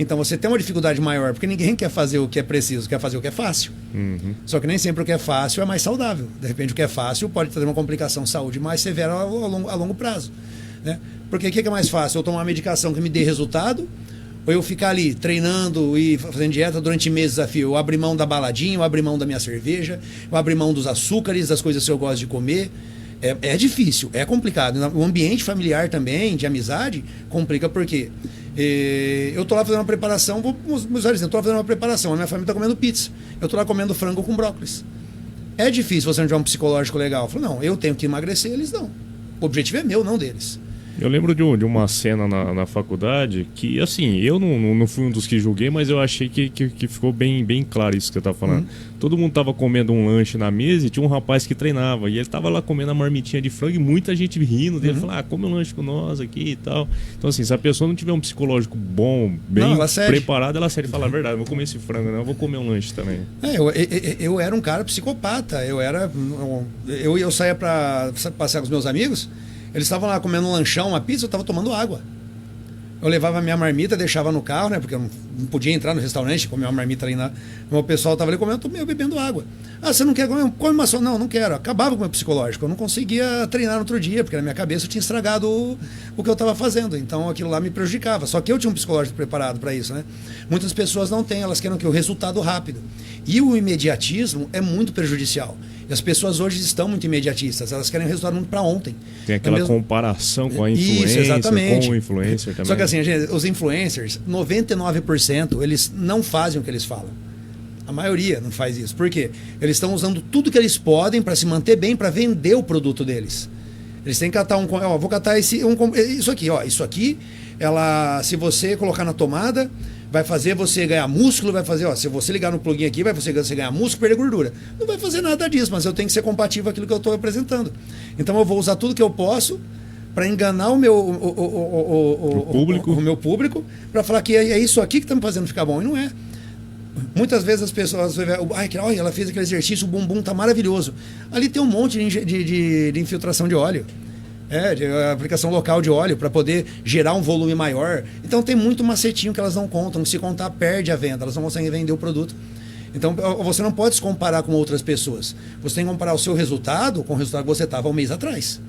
Então você tem uma dificuldade maior, porque ninguém quer fazer o que é preciso, quer fazer o que é fácil. Uhum. Só que nem sempre o que é fácil é mais saudável. De repente o que é fácil pode trazer uma complicação de saúde mais severa a longo prazo, né? Porque o que é mais fácil? Eu tomar uma medicação que me dê resultado, ou eu ficar ali treinando e fazendo dieta durante meses, desafio? Eu abrir mão da baladinha, eu abrir mão da minha cerveja, eu abrir mão dos açúcares, das coisas que eu gosto de comer. É difícil, é complicado. O ambiente familiar também, de amizade, complica porque eu tô lá fazendo uma preparação, eu tô lá fazendo uma preparação, a minha família tá comendo pizza, eu tô lá comendo frango com brócolis. É difícil você não tiver um psicológico legal. Eu falo, não, eu tenho que emagrecer, eles não. O objetivo é meu, não deles. Eu lembro de uma cena na faculdade que, assim, eu não fui um dos que julguei, mas eu achei que ficou bem claro isso que você tá falando. Todo mundo tava comendo um lanche na mesa e tinha um rapaz que treinava. E ele tava lá comendo a marmitinha de frango e muita gente rindo dele. Falando, come um lanche com nós aqui e tal. Então, assim, se a pessoa não tiver um psicológico bom, bem preparado, ela sério fala a verdade. Eu vou comer esse frango, não, eu vou comer um lanche também. Eu era um cara psicopata. Eu saía pra passear com os meus amigos. Eles estavam lá comendo um lanchão, uma pizza, eu estava tomando água. Eu levava a minha marmita, deixava no carro, né? Porque eu não podia entrar no restaurante, comer uma marmita ali o pessoal estava ali comendo, eu bebendo água. Você não quer comer? Come uma só. Não quero. Acabava com o meu psicológico. Eu não conseguia treinar no outro dia, porque na minha cabeça eu tinha estragado o que eu estava fazendo. Então aquilo lá me prejudicava. Só que eu tinha um psicológico preparado para isso, né? Muitas pessoas não têm, elas querem o resultado rápido. E o imediatismo é muito prejudicial. E as pessoas hoje estão muito imediatistas, elas querem o resultado muito para ontem. Tem aquela comparação com a influencer, com o influencer também. Só que assim, gente, os influencers, 99%, eles não fazem o que eles falam. A maioria não faz isso. Por quê? Eles estão usando tudo que eles podem para se manter bem, para vender o produto deles. Eles têm que catar vou catar isso aqui, isso aqui, se você colocar na tomada, vai fazer você ganhar músculo, vai fazer, se você ligar no plugin aqui, vai você ganhar músculo, perder gordura. Não vai fazer nada disso, mas eu tenho que ser compatível com aquilo que eu estou apresentando. Então eu vou usar tudo que eu posso para enganar o meu público, para falar que é isso aqui que está me fazendo ficar bom, e não é. Muitas vezes as pessoas olha, ela fez aquele exercício, o bumbum tá maravilhoso. Ali tem um monte de infiltração de óleo. De aplicação local de óleo para poder gerar um volume maior. Então tem muito macetinho que elas não contam. Se contar, perde a venda. Elas não conseguem vender o produto. Então você não pode se comparar com outras pessoas. Você tem que comparar o seu resultado com o resultado que você estava um mês atrás.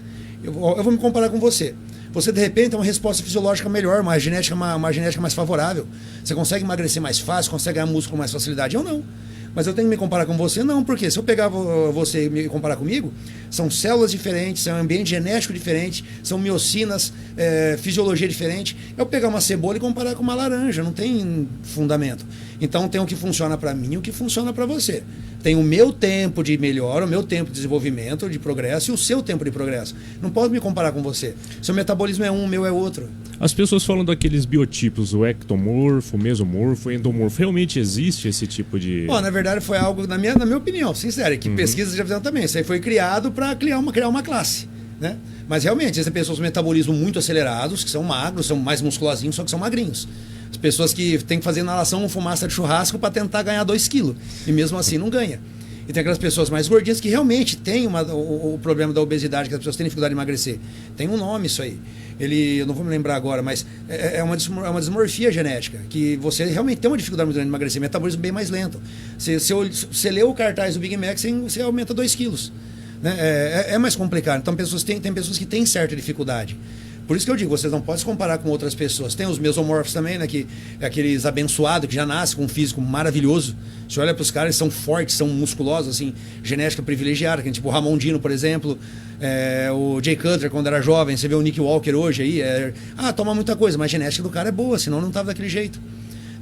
Eu vou me comparar com você. Você, de repente, tem uma resposta fisiológica melhor, uma genética mais favorável. Você consegue emagrecer mais fácil, consegue ganhar músculo com mais facilidade. Eu não. Mas eu tenho que me comparar com você? Não, porque se eu pegar você e me comparar comigo, são células diferentes, é um ambiente genético diferente, são miocinas, fisiologia diferente. Eu pegar uma cebola e comparar com uma laranja, não tem fundamento. Então tem o que funciona para mim e o que funciona para você. Tem o meu tempo de melhora, o meu tempo de desenvolvimento, de progresso e o seu tempo de progresso. Não posso me comparar com você. Seu metabolismo é um, o meu é outro. As pessoas falam daqueles biotipos, o ectomorfo, o mesomorfo, o endomorfo. Realmente existe esse tipo de... Na verdade foi algo, na minha opinião, sincera, que pesquisas já fizeram também. Isso aí foi criado para criar uma classe, né? Mas realmente, existem pessoas com metabolismo muito acelerados, que são magros, são mais musculosinhos, só que são magrinhos. As pessoas que têm que fazer inalação com fumaça de churrasco para tentar ganhar 2 quilos. E mesmo assim não ganha. E tem aquelas pessoas mais gordinhas que realmente têm o problema da obesidade, que as pessoas têm dificuldade de emagrecer. Tem um nome isso aí. Eu não vou me lembrar agora, mas é uma dismorfia genética, que você realmente tem uma dificuldade muito grande de emagrecer, metabolismo bem mais lento. Você lê o cartaz do Big Mac, você aumenta 2 quilos. Né? É mais complicado. Então tem pessoas que têm certa dificuldade. Por isso que eu digo, vocês não podem se comparar com outras pessoas. Tem os mesomorfos também, né? Que é aqueles abençoados que já nascem com um físico maravilhoso. Você olha para os caras, eles são fortes, são musculosos, assim, genética privilegiada. Que, tipo o Ramon Dino, por exemplo, o Jay Cutler, quando era jovem. Você vê o Nick Walker hoje aí. Toma muita coisa, mas a genética do cara é boa, senão não estava daquele jeito.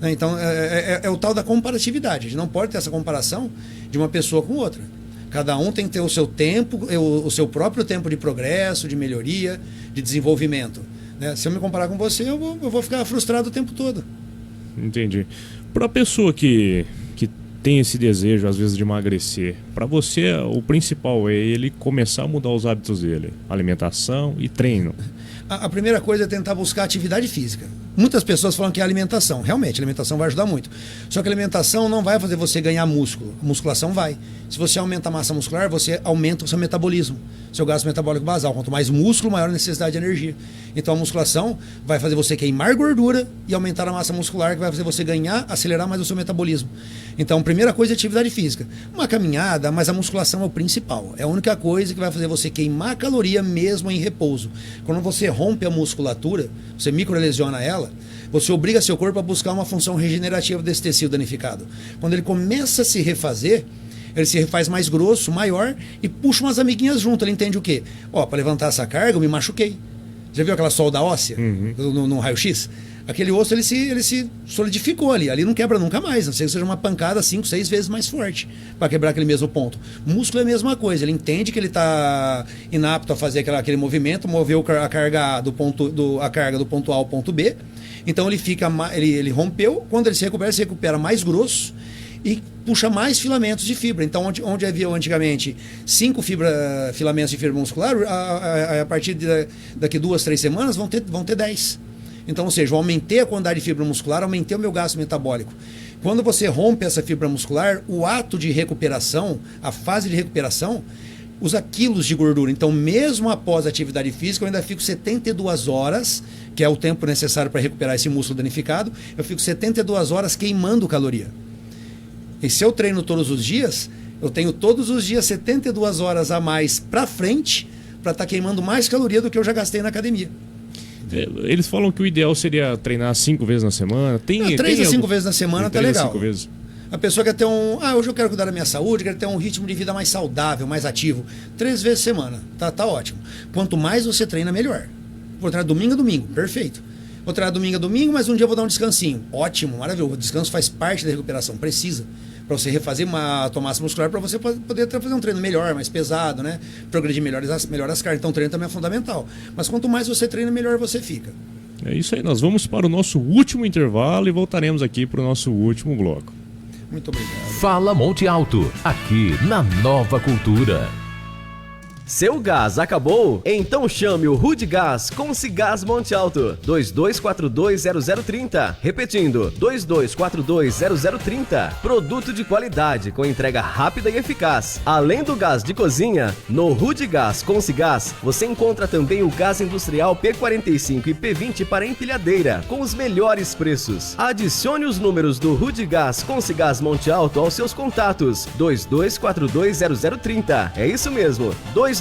Então, é o tal da comparatividade. A gente não pode ter essa comparação de uma pessoa com outra. Cada um tem que ter o seu tempo, o seu próprio tempo de progresso, de melhoria, de desenvolvimento. Né? Se eu me comparar com você, eu vou ficar frustrado o tempo todo. Entendi. Para a pessoa que tem esse desejo, às vezes, de emagrecer, para você, o principal é ele começar a mudar os hábitos dele. Alimentação e treino. A primeira coisa é tentar buscar atividade física. Muitas pessoas falam que é alimentação. Realmente, a alimentação vai ajudar muito. Só que a alimentação não vai fazer você ganhar músculo. A musculação vai. Se você aumenta a massa muscular, você aumenta o seu metabolismo, seu gasto metabólico basal. Quanto mais músculo, maior a necessidade de energia. Então a musculação vai fazer você queimar gordura e aumentar a massa muscular, que vai fazer você acelerar mais o seu metabolismo. Então a primeira coisa é atividade física. Uma caminhada, mas a musculação é o principal. É a única coisa que vai fazer você queimar caloria mesmo em repouso. Quando você rompe a musculatura, você microlesiona ela, você obriga seu corpo a buscar uma função regenerativa desse tecido danificado. Quando ele começa a se refazer, ele se refaz mais grosso, maior e puxa umas amiguinhas junto. Ele entende o quê? Para levantar essa carga eu me machuquei. Já viu aquela solda óssea no raio-x? Aquele osso ele se solidificou ali. Ali não quebra nunca mais. Não sei que seja uma pancada 5, 6 vezes mais forte para quebrar aquele mesmo ponto. Músculo é a mesma coisa. Ele entende que ele está inapto a fazer aquele movimento, moveu a carga do ponto A ao ponto B. Então ele rompeu. Quando ele se recupera mais grosso e puxa mais filamentos de fibra. Então, onde havia antigamente 5 filamentos de fibra muscular, a partir daqui 2, 3 semanas vão ter 10. Então, ou seja, eu aumentei a quantidade de fibra muscular, aumentei o meu gasto metabólico. Quando você rompe essa fibra muscular, o ato de recuperação, a fase de recuperação, usa quilos de gordura. Então, mesmo após a atividade física, eu ainda fico 72 horas, que é o tempo necessário para recuperar esse músculo danificado, eu fico 72 horas queimando caloria. E se eu treino todos os dias, eu tenho todos os dias 72 horas a mais para frente para estar queimando mais caloria do que eu já gastei na academia. Eles falam que o ideal seria treinar 5 vezes na semana. 3 a 5 vezes na semana tá legal. 5 vezes. A pessoa quer ter hoje eu quero cuidar da minha saúde, quero ter um ritmo de vida mais saudável, mais ativo. 3 vezes na semana, tá ótimo. Quanto mais você treina, melhor. Vou treinar domingo a domingo, perfeito. Vou treinar domingo a domingo, mas um dia eu vou dar um descansinho. Ótimo, maravilhoso. O descanso faz parte da recuperação, precisa. Para você refazer a tua massa muscular, para você poder fazer um treino melhor, mais pesado, né? Progredir melhor as cargas. Então o treino também é fundamental. Mas quanto mais você treina, melhor você fica. É isso aí, nós vamos para o nosso último intervalo e voltaremos aqui para o nosso último bloco. Muito obrigado. Fala Monte Alto, aqui na Nova Cultura. Seu gás acabou? Então chame o Rudgás Consigás Monte Alto. 22420030. Repetindo, 22420030. Produto de qualidade com entrega rápida e eficaz. Além do gás de cozinha, no Rudgás Consigás você encontra também o gás industrial P45 e P20 para empilhadeira, com os melhores preços. Adicione os números do Rudgás Consigás Monte Alto aos seus contatos. 22420030. É isso mesmo, 22420030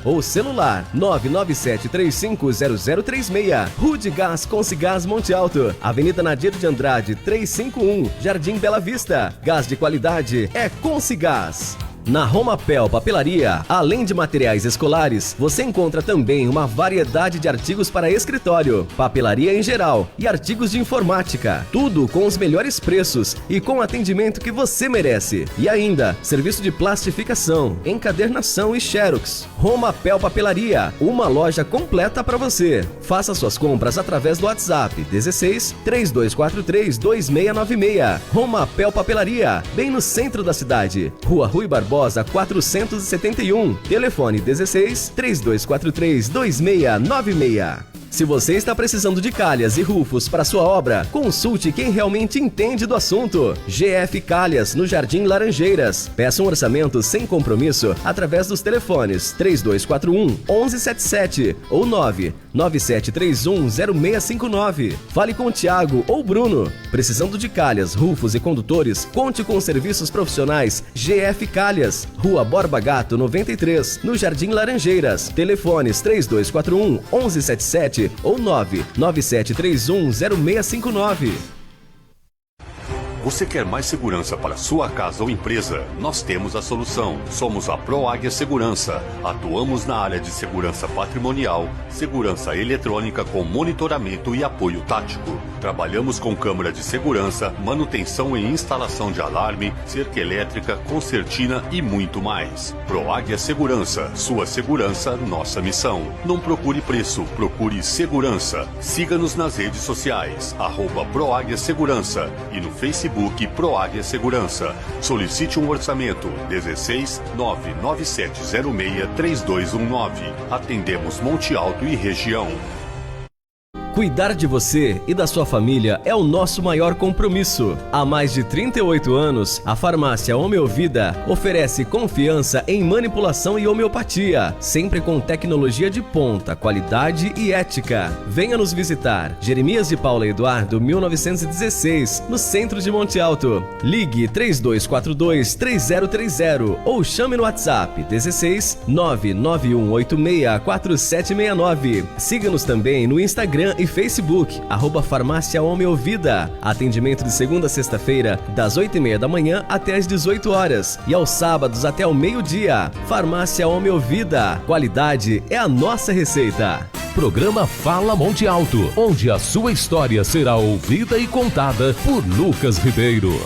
ou celular 997350036. Rudgás Consigás Monte Alto, Avenida Nadir de Andrade 351, Jardim Bela Vista. Gás de qualidade é Consigás. Na Romapel Papelaria, além de materiais escolares, você encontra também uma variedade de artigos para escritório, papelaria em geral e artigos de informática. Tudo com os melhores preços e com o atendimento que você merece. E ainda, serviço de plastificação, encadernação e xerox. Romapel Papelaria, uma loja completa para você. Faça suas compras através do WhatsApp 16 3243 2696. Romapel Papelaria, bem no centro da cidade. Rua Rui Barbosa 471, telefone 16 3243 2696. Se você está precisando de calhas e rufos para sua obra, consulte quem realmente entende do assunto. GF Calhas, no Jardim Laranjeiras. Peça um orçamento sem compromisso através dos telefones 3241 1177 ou 99731 0659. Fale com o Thiago ou Bruno. Precisando de calhas, rufos e condutores, conte com os serviços profissionais GF Calhas, Rua Borba Gato 93, no Jardim Laranjeiras. Telefones 3241 1177 ou 99731 0659. Você quer mais segurança para sua casa ou empresa? Nós temos a solução. Somos a ProAguia Segurança. Atuamos na área de segurança patrimonial, segurança eletrônica com monitoramento e apoio tático. Trabalhamos com câmera de segurança, manutenção e instalação de alarme, cerca elétrica, concertina e muito mais. ProAguia Segurança. Sua segurança, nossa missão. Não procure preço, procure segurança. Siga-nos nas redes sociais, @ProAguia Segurança e no Facebook ProAguia Segurança. Solicite um orçamento 16 99706 3219. Atendemos Monte Alto e região. Cuidar de você e da sua família é o nosso maior compromisso. Há mais de 38 anos, a farmácia Homeovida oferece confiança em manipulação e homeopatia, sempre com tecnologia de ponta, qualidade e ética. Venha nos visitar. Jeremias de Paula Eduardo, 1916, no centro de Monte Alto. Ligue 3242-3030 ou chame no WhatsApp 16 991864769. Siga-nos também no Instagram e Facebook, @Farmácia Homeovida. Atendimento de segunda a sexta-feira, das 8h30 da manhã até as 18 horas. E aos sábados até ao meio-dia. Farmácia Homeovida. Qualidade é a nossa receita. Programa Fala Monte Alto, onde a sua história será ouvida e contada por Lucas Ribeiro.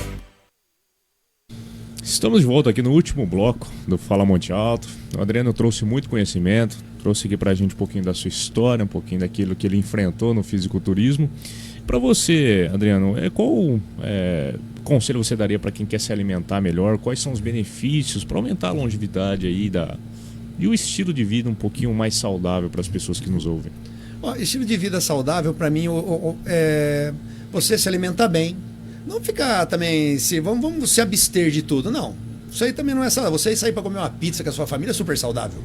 Estamos de volta aqui no último bloco do Fala Monte Alto. O Adriano trouxe muito conhecimento, trouxe aqui pra gente um pouquinho da sua história, um pouquinho daquilo que ele enfrentou no fisiculturismo. Para você, Adriano, qual conselho você daria para quem quer se alimentar melhor? Quais são os benefícios para aumentar a longevidade aí e o estilo de vida um pouquinho mais saudável para as pessoas que nos ouvem? Estilo de vida saudável, para mim, é você se alimentar bem. Não ficar também, vamos se abster de tudo, não. Isso aí também não é saudável. Você sair para comer uma pizza com a sua família é super saudável.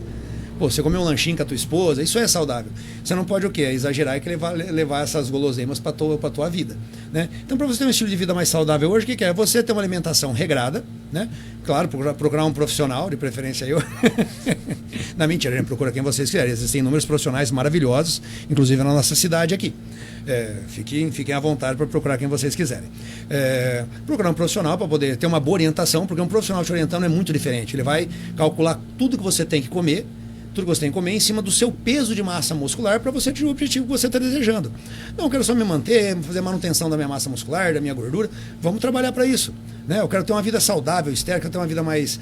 Pô, você comer um lanchinho com a tua esposa, isso é saudável. Você não pode o quê? Exagerar e levar essas guloseimas para tua vida, né? Então, para você ter um estilo de vida mais saudável hoje, o que é? Você ter uma alimentação regrada, né? Claro, procurar um profissional, de preferência eu. Na mentira, a gente procura quem vocês quiserem. Existem inúmeros profissionais maravilhosos, inclusive na nossa cidade aqui. Fiquem à vontade para procurar quem vocês quiserem. Procurar um profissional para poder ter uma boa orientação, porque um profissional te orientando é muito diferente. Ele vai calcular tudo que você tem que comer, tudo que você tem que comer em cima do seu peso de massa muscular para você atingir o objetivo que você está desejando. Não, eu quero só me manter, fazer manutenção da minha massa muscular, da minha gordura. Vamos trabalhar para isso. Né? Eu quero ter uma vida saudável, estética, ter uma vida mais...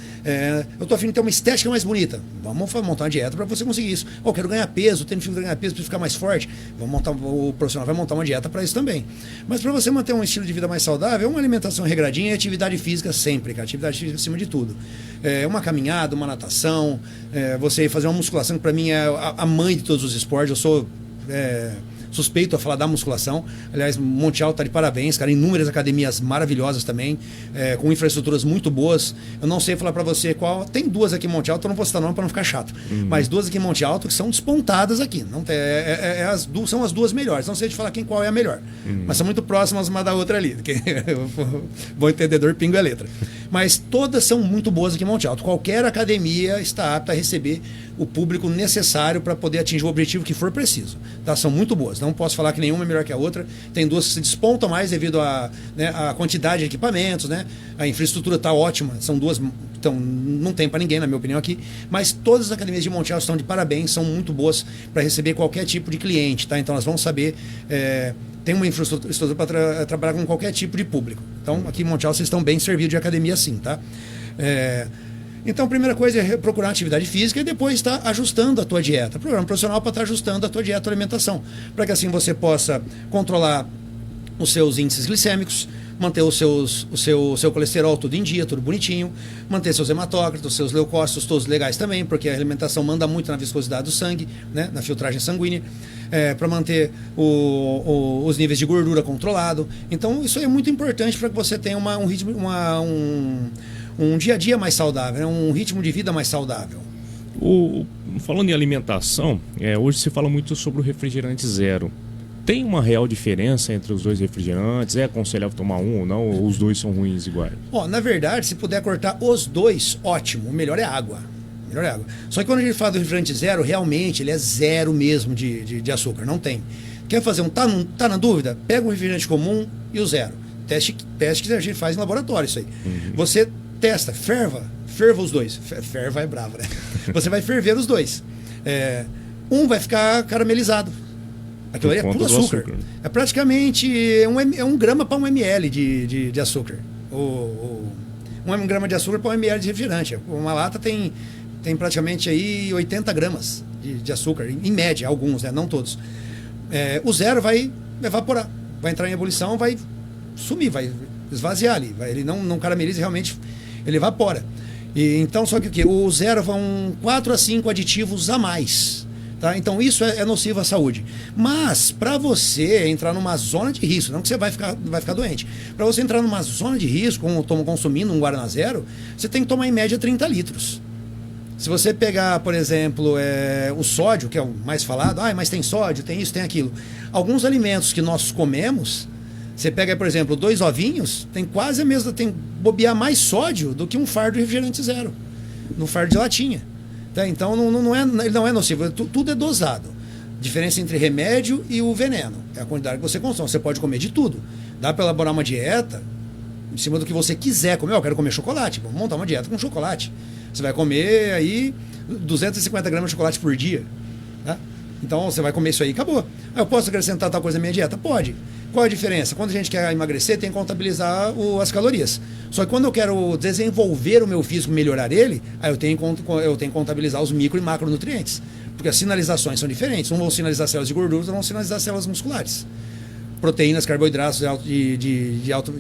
eu estou afim de ter uma estética mais bonita. Vamos montar uma dieta para você conseguir isso. Eu quero ganhar peso, tenho dificuldade de ganhar peso para ficar mais forte. O profissional vai montar uma dieta para isso também. Mas para você manter um estilo de vida mais saudável, uma alimentação regradinha e atividade física sempre, cara. Atividade física acima de tudo. Uma caminhada, uma natação, você fazer uma musculação, que para mim é a mãe de todos os esportes. Eu sou suspeito a falar da musculação. Aliás, Monte Alto está de parabéns, cara. Inúmeras academias maravilhosas também, com infraestruturas muito boas. Eu não sei falar para você qual. Tem duas aqui em Monte Alto, eu não vou citar nome para não ficar chato. Mas duas aqui em Monte Alto que são despontadas aqui. Não tem, são as duas melhores. Não sei te falar qual é a melhor. Mas são muito próximas uma da outra ali. Bom entendedor, pingo é letra. Mas todas são muito boas aqui em Monte Alto. Qualquer academia está apta a receber o público necessário para poder atingir o objetivo que for preciso. Tá? São muito boas. Não posso falar que nenhuma é melhor que a outra. Tem duas que se despontam mais devido à quantidade de equipamentos, né? A infraestrutura está ótima. São duas, então não tem para ninguém, na minha opinião, aqui. Mas todas as academias de Monte Alto estão de parabéns, são muito boas para receber qualquer tipo de cliente. Tá? Então elas vão saber... tem uma infraestrutura para trabalhar com qualquer tipo de público. Então aqui em Monte Alto vocês estão bem servidos de academia sim, tá? Então, a primeira coisa é procurar atividade física e depois estar ajustando a tua dieta. Programa profissional para estar ajustando a tua dieta, a tua alimentação, para que assim você possa controlar os seus índices glicêmicos, manter o seu colesterol tudo em dia, tudo bonitinho, manter seus hematócritos, seus leucócitos todos legais também, porque a alimentação manda muito na viscosidade do sangue, né, na filtragem sanguínea, para manter os níveis de gordura controlado. Então, isso aí é muito importante para que você tenha um dia a dia mais saudável, né? Um ritmo de vida mais saudável. Falando em alimentação, hoje se fala muito sobre o refrigerante zero. Tem uma real diferença entre os dois refrigerantes? É aconselhável tomar um ou não? Ou os dois são ruins iguais? Na verdade, se puder cortar os dois, ótimo. O melhor é água. Só que quando a gente fala do refrigerante zero, realmente ele é zero mesmo de açúcar. Não tem. Quer fazer tá na dúvida? Pega um refrigerante comum e o zero. Teste que a gente faz em laboratório, isso aí. Você testa, ferva os dois. Ferva é bravo, né? Você vai ferver os dois. Um vai ficar caramelizado. Aquilo aí é puro açúcar. É praticamente 1 grama para 1 ml de açúcar. 1 grama de açúcar para 1 ml de refrigerante. Uma lata tem praticamente aí 80 gramas de açúcar, em média, alguns, né? Não todos. O zero vai evaporar, vai entrar em ebulição, vai sumir, vai esvaziar ali. Ele não carameliza, realmente ele evapora. Então, só que o zero vão 4 a 5 aditivos a mais. Tá? Então isso é nocivo à saúde. Mas para você entrar numa zona de risco, não que você vai ficar doente, para você entrar numa zona de risco, consumindo um Guaraná Zero, você tem que tomar em média 30 litros. Se você pegar, por exemplo, o sódio, que é o mais falado, mas tem sódio, tem isso, tem aquilo. Alguns alimentos que nós comemos, você pega, por exemplo, 2 ovinhos, tem quase a mesma, tem bobear mais sódio do que um fardo de refrigerante zero, no fardo de latinha. Tá? Então ele não é nocivo, tudo é dosado. A diferença entre remédio e o veneno é a quantidade que você consome. Você pode comer de tudo. Dá para elaborar uma dieta em cima do que você quiser comer. Eu quero comer chocolate, vamos montar uma dieta com chocolate. Você vai comer aí 250 gramas de chocolate por dia. Tá? Então você vai comer isso aí e acabou. Eu posso acrescentar tal coisa na minha dieta? Pode. Qual é a diferença? Quando a gente quer emagrecer, tem que contabilizar as calorias. Só que quando eu quero desenvolver o meu físico, melhorar ele, aí eu tenho que contabilizar os micro e macronutrientes. Porque as sinalizações são diferentes. Um vão sinalizar células de gordura, outro vão sinalizar células musculares. Proteínas, carboidratos de alto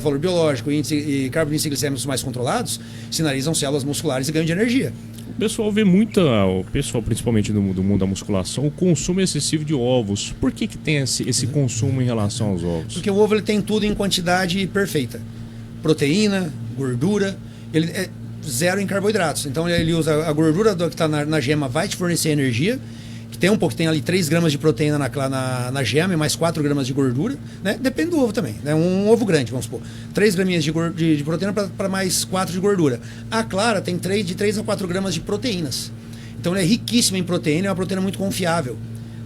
valor biológico e carboidratos glicêmicos mais controlados sinalizam células musculares e ganho de energia. O pessoal vê muito, o pessoal principalmente do mundo da musculação, o consumo excessivo de ovos. Por que tem esse consumo em relação aos ovos? Porque o ovo ele tem tudo em quantidade perfeita. Proteína, gordura, ele é zero em carboidratos. Então ele usa a gordura que está na gema, vai te fornecer energia, que tem ali 3 gramas de proteína na gema e mais 4 gramas de gordura, né? Depende do ovo também, né? Um ovo grande, vamos supor, 3 graminhas de proteína para mais 4 de gordura. A clara tem de 3 a 4 gramas de proteínas. Então ele é riquíssimo em proteína, é uma proteína muito confiável,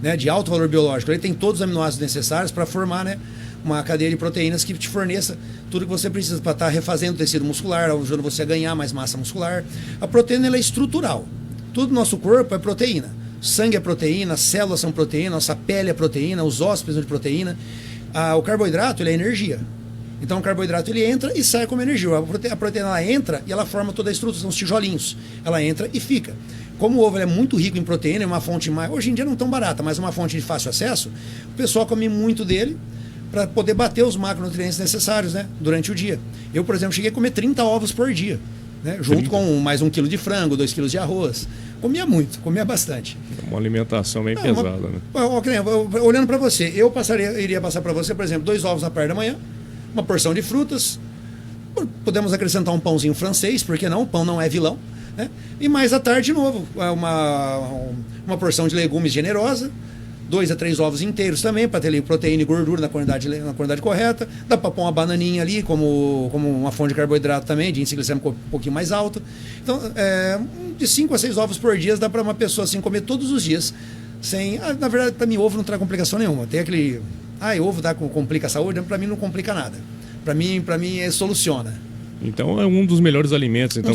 né? De alto valor biológico. Ele tem todos os aminoácidos necessários para formar, né, uma cadeia de proteínas que te forneça tudo que você precisa para estar refazendo o tecido muscular, ajudando você a ganhar mais massa muscular. A proteína ela é estrutural. Tudo no nosso corpo é proteína. Sangue é proteína, as células são proteína, nossa pele é proteína, os ossos precisam de proteína. O carboidrato, ele é energia. Então o carboidrato ele entra e sai como energia. A proteína ela entra e ela forma toda a estrutura, são os tijolinhos. Ela entra e fica. Como o ovo é muito rico em proteína, é uma fonte mais, hoje em dia não tão barata, mas uma fonte de fácil acesso, o pessoal come muito dele para poder bater os macronutrientes necessários, né, durante o dia. Eu, por exemplo, cheguei a comer 30 ovos por dia, né, junto com mais 1 quilo de frango, 2 quilos de arroz. Comia muito, comia bastante. Uma alimentação bem pesada, né? Olhando para você, iria passar para você, por exemplo, 2 ovos na parte da manhã, uma porção de frutas, podemos acrescentar um pãozinho francês, porque não? O pão não é vilão, né? E mais à tarde de novo, uma porção de legumes generosa, 2 a 3 ovos inteiros também, para ter proteína e gordura na quantidade correta. Dá para pôr uma bananinha ali como uma fonte de carboidrato também, de índice glicêmico um pouquinho mais alto. Então, de 5 a 6 ovos por dia dá para uma pessoa assim comer todos os dias. Sem, na verdade, para mim, ovo não traz complicação nenhuma. Tem aquele... ovo complica a saúde? Para mim não complica nada. Para mim soluciona. Então é um dos melhores alimentos. Então,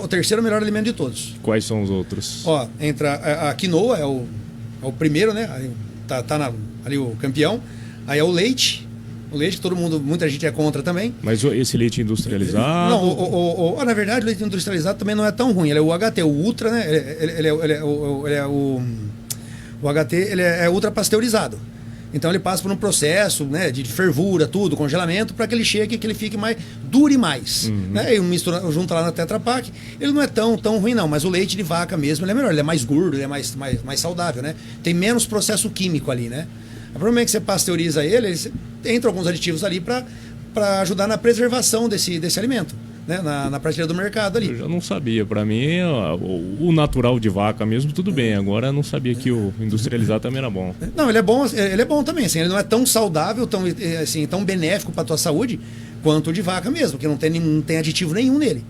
o terceiro melhor alimento de todos. Quais são os outros? Entra a quinoa, é o primeiro, né? Tá ali o campeão. Aí é o leite. O leite que muita gente é contra também. Mas esse leite industrializado? Não, na verdade o leite industrializado também não é tão ruim. Ele é o HT, o ultra, né? O HT ele é ultra pasteurizado. Então ele passa por um processo, né, de fervura, tudo, congelamento, para que ele chegue, que ele fique dure mais. Né? E junta lá na Tetra Pak. Ele não é tão ruim não, mas o leite de vaca mesmo ele é melhor, ele é mais gordo, ele é mais saudável, né? Tem menos processo químico ali, né? O problema é que você pasteuriza ele entra alguns aditivos ali para ajudar na preservação desse alimento. Né, na prateleira do mercado ali. Eu já não sabia. Para mim, o natural de vaca mesmo, tudo bem. Agora eu não sabia que o industrializado também era bom. Não, ele é bom também. Assim, ele não é tão saudável, tão benéfico para a tua saúde quanto o de vaca mesmo, porque não tem aditivo nenhum nele.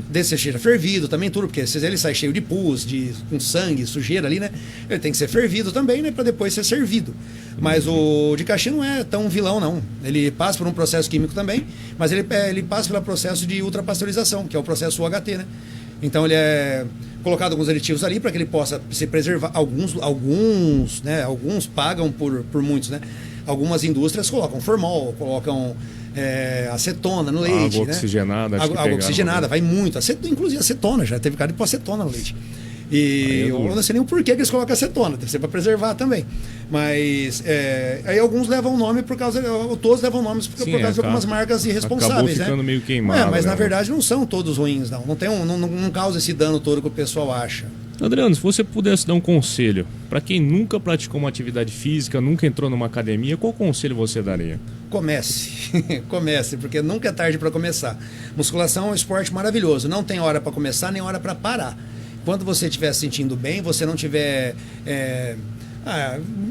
Desse seja fervido também, tudo, porque se ele sai cheio de pus, com sangue, sujeira ali, né? Ele tem que ser fervido também, né? Para depois ser servido. Mas o de caixinha não é tão vilão, não. Ele passa por um processo químico também, mas ele passa pelo processo de ultrapasteurização, que é o processo UHT, né? Então ele é colocado alguns aditivos ali para que ele possa se preservar. Alguns pagam por muitos, né? Algumas indústrias colocam formol, colocam acetona no leite. Água oxigenada, água oxigenada, vai muito. Inclusive acetona, já teve cara de pôr acetona no leite. E eu não sei nem o porquê que eles colocam acetona, deve ser para preservar também. Mas aí alguns levam o nome por causa. Todos levam nomes por causa de algumas marcas irresponsáveis. Acabou ficando meio queimado. Mas na verdade não são todos ruins, não. Não causa esse dano todo que o pessoal acha. Adriano, se você pudesse dar um conselho para quem nunca praticou uma atividade física, nunca entrou numa academia, qual conselho você daria? Comece, porque nunca é tarde para começar. Musculação é um esporte maravilhoso, não tem hora para começar nem hora para parar. Quando você estiver se sentindo bem, você não estiver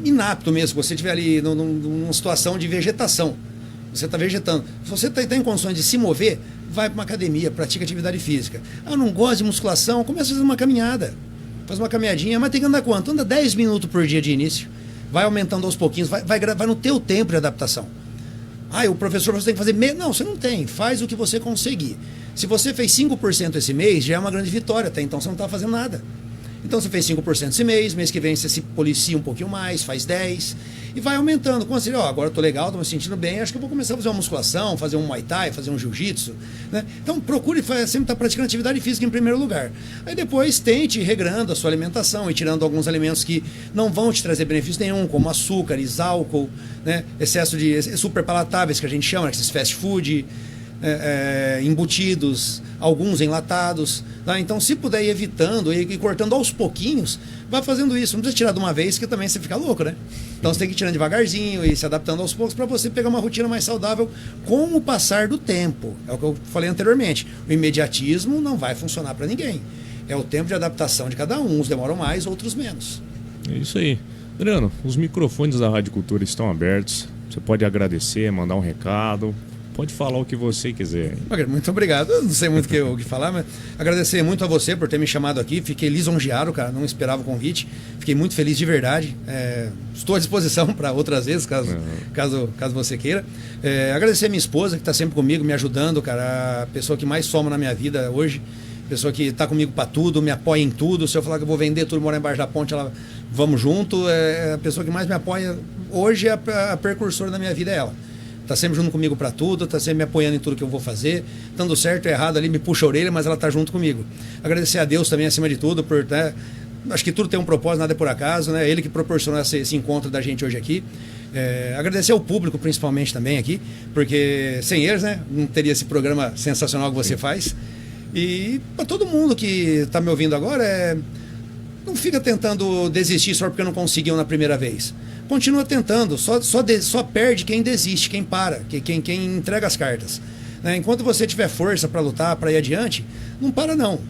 inapto mesmo, você estiver ali numa situação de vegetação, você está vegetando. Se você está em condições de se mover, vai para uma academia, pratica atividade física. Não gosta de musculação, começa a fazer uma caminhada. Faz uma caminhadinha, mas tem que andar quanto? Anda 10 minutos por dia de início. Vai aumentando aos pouquinhos, vai no teu tempo de adaptação. O professor, você tem que fazer... Não, você não tem. Faz o que você conseguir. Se você fez 5% esse mês, já é uma grande vitória. Até então você não está fazendo nada. Então você fez 5% esse mês que vem você se policia um pouquinho mais, faz 10%. E vai aumentando. Quando você diz, agora eu tô legal, tô me sentindo bem, acho que eu vou começar a fazer uma musculação, fazer um Muay Thai, fazer um Jiu-Jitsu. Né? Então procure sempre estar praticando atividade física em primeiro lugar. Aí depois tente ir regrando a sua alimentação e tirando alguns alimentos que não vão te trazer benefício nenhum, como açúcares, álcool, né? Excesso de super palatáveis que a gente chama, esses fast food, embutidos, alguns enlatados. Tá? Então se puder ir evitando e cortando aos pouquinhos, vai fazendo isso. Não precisa tirar de uma vez, que também você fica louco, né? Então você tem que ir tirando devagarzinho e se adaptando aos poucos para você pegar uma rotina mais saudável com o passar do tempo. É o que eu falei anteriormente. O imediatismo não vai funcionar para ninguém. É o tempo de adaptação de cada um. Uns demoram mais, outros menos. É isso aí. Adriano, os microfones da Rádio Cultura estão abertos. Você pode agradecer, mandar um recado. Pode falar o que você quiser. Muito obrigado. Eu não sei muito o que falar, mas agradecer muito a você por ter me chamado aqui. Fiquei lisonjeado, cara. Não esperava o convite. Fiquei muito feliz de verdade. Estou à disposição para outras vezes, caso você queira. Agradecer a minha esposa, que está sempre comigo, me ajudando, cara. A pessoa que mais soma na minha vida hoje. Pessoa que está comigo para tudo, me apoia em tudo. Se eu falar que eu vou vender tudo, morar embaixo da ponte, ela, vamos junto. É a pessoa que mais me apoia. Hoje, a precursora da minha vida é ela. Está sempre junto comigo para tudo, está sempre me apoiando em tudo que eu vou fazer. Dando certo ou errado ali, me puxa a orelha, mas ela está junto comigo. Agradecer a Deus também, acima de tudo, por... Né, acho que tudo tem um propósito, nada é por acaso, né? Ele que proporcionou esse encontro da gente hoje aqui. Agradecer ao público, principalmente, também aqui, porque sem eles, né, não teria esse programa sensacional que você faz. E para todo mundo que está me ouvindo agora, não fica tentando desistir só porque não conseguiu na primeira vez. Continua tentando, só perde quem desiste, quem para, quem entrega as cartas. Né? Enquanto você tiver força para lutar, para ir adiante, não para não.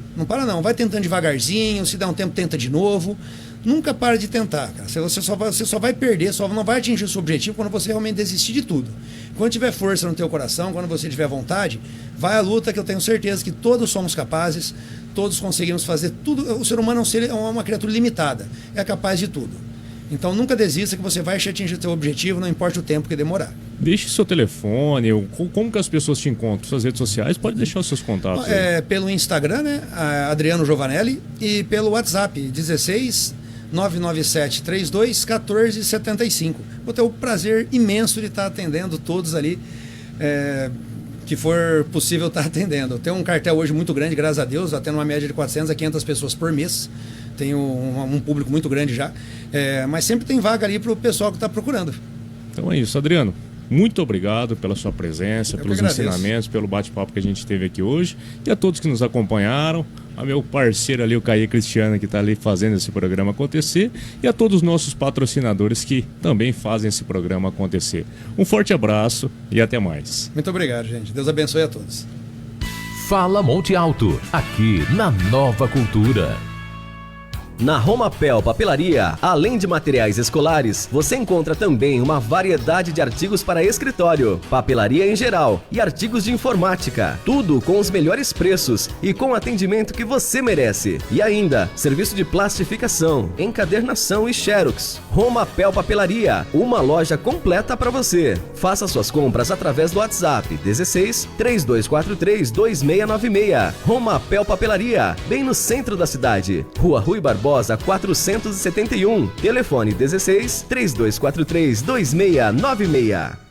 Vai tentando devagarzinho, se dá um tempo, tenta de novo. Nunca para de tentar, cara. Você só vai perder, só não vai atingir o seu objetivo quando você realmente desistir de tudo. Quando tiver força no teu coração, quando você tiver vontade, vai à luta, que eu tenho certeza que todos somos capazes, todos conseguimos fazer tudo. O ser humano é uma criatura limitada, é capaz de tudo. Então nunca desista, que você vai atingir o seu objetivo, não importa o tempo que demorar. Deixe seu telefone, como que as pessoas te encontram? Suas redes sociais, pode deixar os seus contatos. Pelo Instagram, né, Adriano Giovanelli, e pelo WhatsApp, 16 997 32 14 75. Vou ter o prazer imenso de estar atendendo todos ali, que for possível estar atendendo. Tem um cartel hoje muito grande, graças a Deus, atendo uma média de 400 a 500 pessoas por mês. Tenho um público muito grande já, mas sempre tem vaga ali para o pessoal que está procurando. Então é isso, Adriano. Muito obrigado pela sua presença, pelos ensinamentos, pelo bate-papo que a gente teve aqui hoje. E a todos que nos acompanharam, a meu parceiro ali, o Caí Cristiano, que está ali fazendo esse programa acontecer. E a todos os nossos patrocinadores que também fazem esse programa acontecer. Um forte abraço e até mais. Muito obrigado, gente. Deus abençoe a todos. Fala Monte Alto, aqui na Nova Cultura. Na Romapel Papelaria, além de materiais escolares, você encontra também uma variedade de artigos para escritório, papelaria em geral e artigos de informática. Tudo com os melhores preços e com o atendimento que você merece. E ainda, serviço de plastificação, encadernação e xerox. Romapel Papelaria, uma loja completa para você. Faça suas compras através do WhatsApp 16 3243 2696. Romapel Papelaria, bem no centro da cidade. Rua Rui Barbosa 471, telefone 16 3243 2696.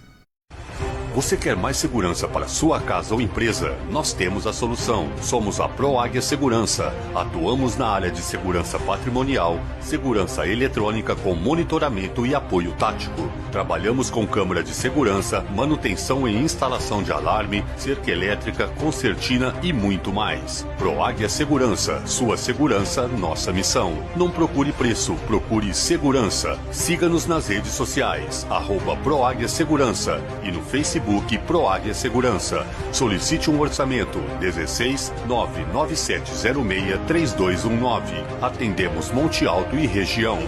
Você quer mais segurança para sua casa ou empresa? Nós temos a solução. Somos a ProAguia Segurança. Atuamos na área de segurança patrimonial, segurança eletrônica com monitoramento e apoio tático. Trabalhamos com câmera de segurança, manutenção e instalação de alarme, cerca elétrica, concertina e muito mais. ProAguia Segurança. Sua segurança, nossa missão. Não procure preço, procure segurança. Siga-nos nas redes sociais, @ProAguia Segurança e no Facebook ProAguia Segurança. Solicite um orçamento 16 99706 3219. Atendemos Monte Alto e região.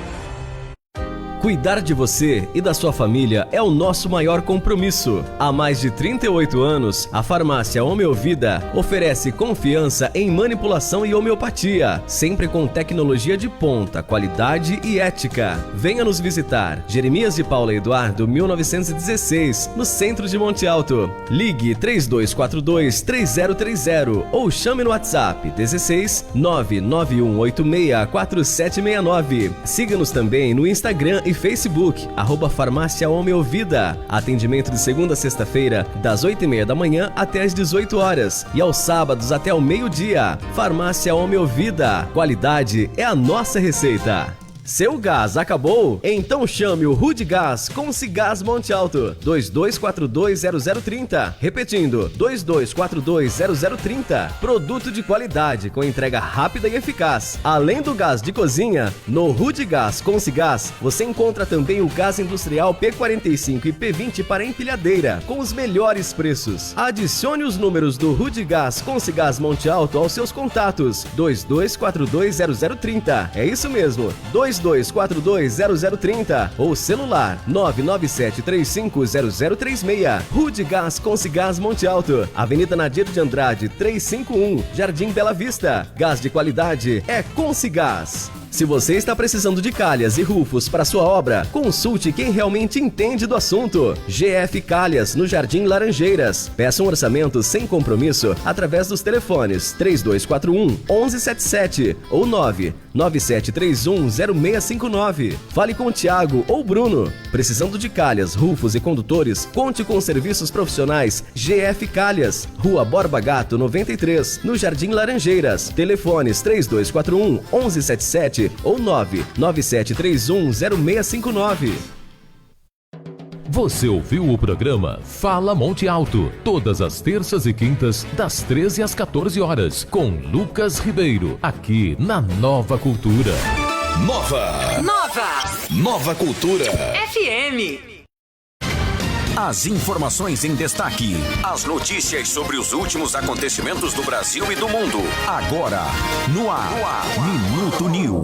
Cuidar de você e da sua família é o nosso maior compromisso. Há mais de 38 anos, a farmácia Homeovida oferece confiança em manipulação e homeopatia, sempre com tecnologia de ponta, qualidade e ética. Venha nos visitar. Jeremias de Paula Eduardo, 1916, no centro de Monte Alto. Ligue 3242 3030 ou chame no WhatsApp 16 99186 4769. Siga-nos também no Instagram e Facebook, @Farmácia Homeovida. Atendimento de segunda a sexta-feira, das 8h30 da manhã até as 18 horas. E aos sábados até o meio-dia. Farmácia Homeovida. Qualidade é a nossa receita. Seu gás acabou? Então chame o Rude Gás com Cigás Monte Alto. 22420030. Repetindo, 22420030. Produto de qualidade com entrega rápida e eficaz. Além do gás de cozinha, no Rude Gás com Cigás, você encontra também o gás industrial P45 e P20 para empilhadeira, com os melhores preços. Adicione os números do Rude Gás com Cigás Monte Alto aos seus contatos. 22420030. É isso mesmo, 22420030 ou celular 997350036. Rude Gás com Cigás Monte Alto, Avenida Nadir de Andrade 351, Jardim Bela Vista. Gás de qualidade é com Cigás. Se você está precisando de calhas e rufos para sua obra, consulte quem realmente entende do assunto. GF Calhas, no Jardim Laranjeiras. Peça um orçamento sem compromisso através dos telefones 3241-1177 ou 99731-0659. Fale com o Thiago ou Bruno. Precisando de calhas, rufos e condutores, conte com os serviços profissionais GF Calhas. Rua Borba Gato 93, no Jardim Laranjeiras. Telefones 3241-1177 ou 99731-0659. Você ouviu o programa Fala Monte Alto, todas as terças e quintas, das 13 às 14 horas, com Lucas Ribeiro, aqui na Nova Cultura. Nova Cultura FM. As informações em destaque, as notícias sobre os últimos acontecimentos do Brasil e do mundo. Agora, no ar. Minuto News.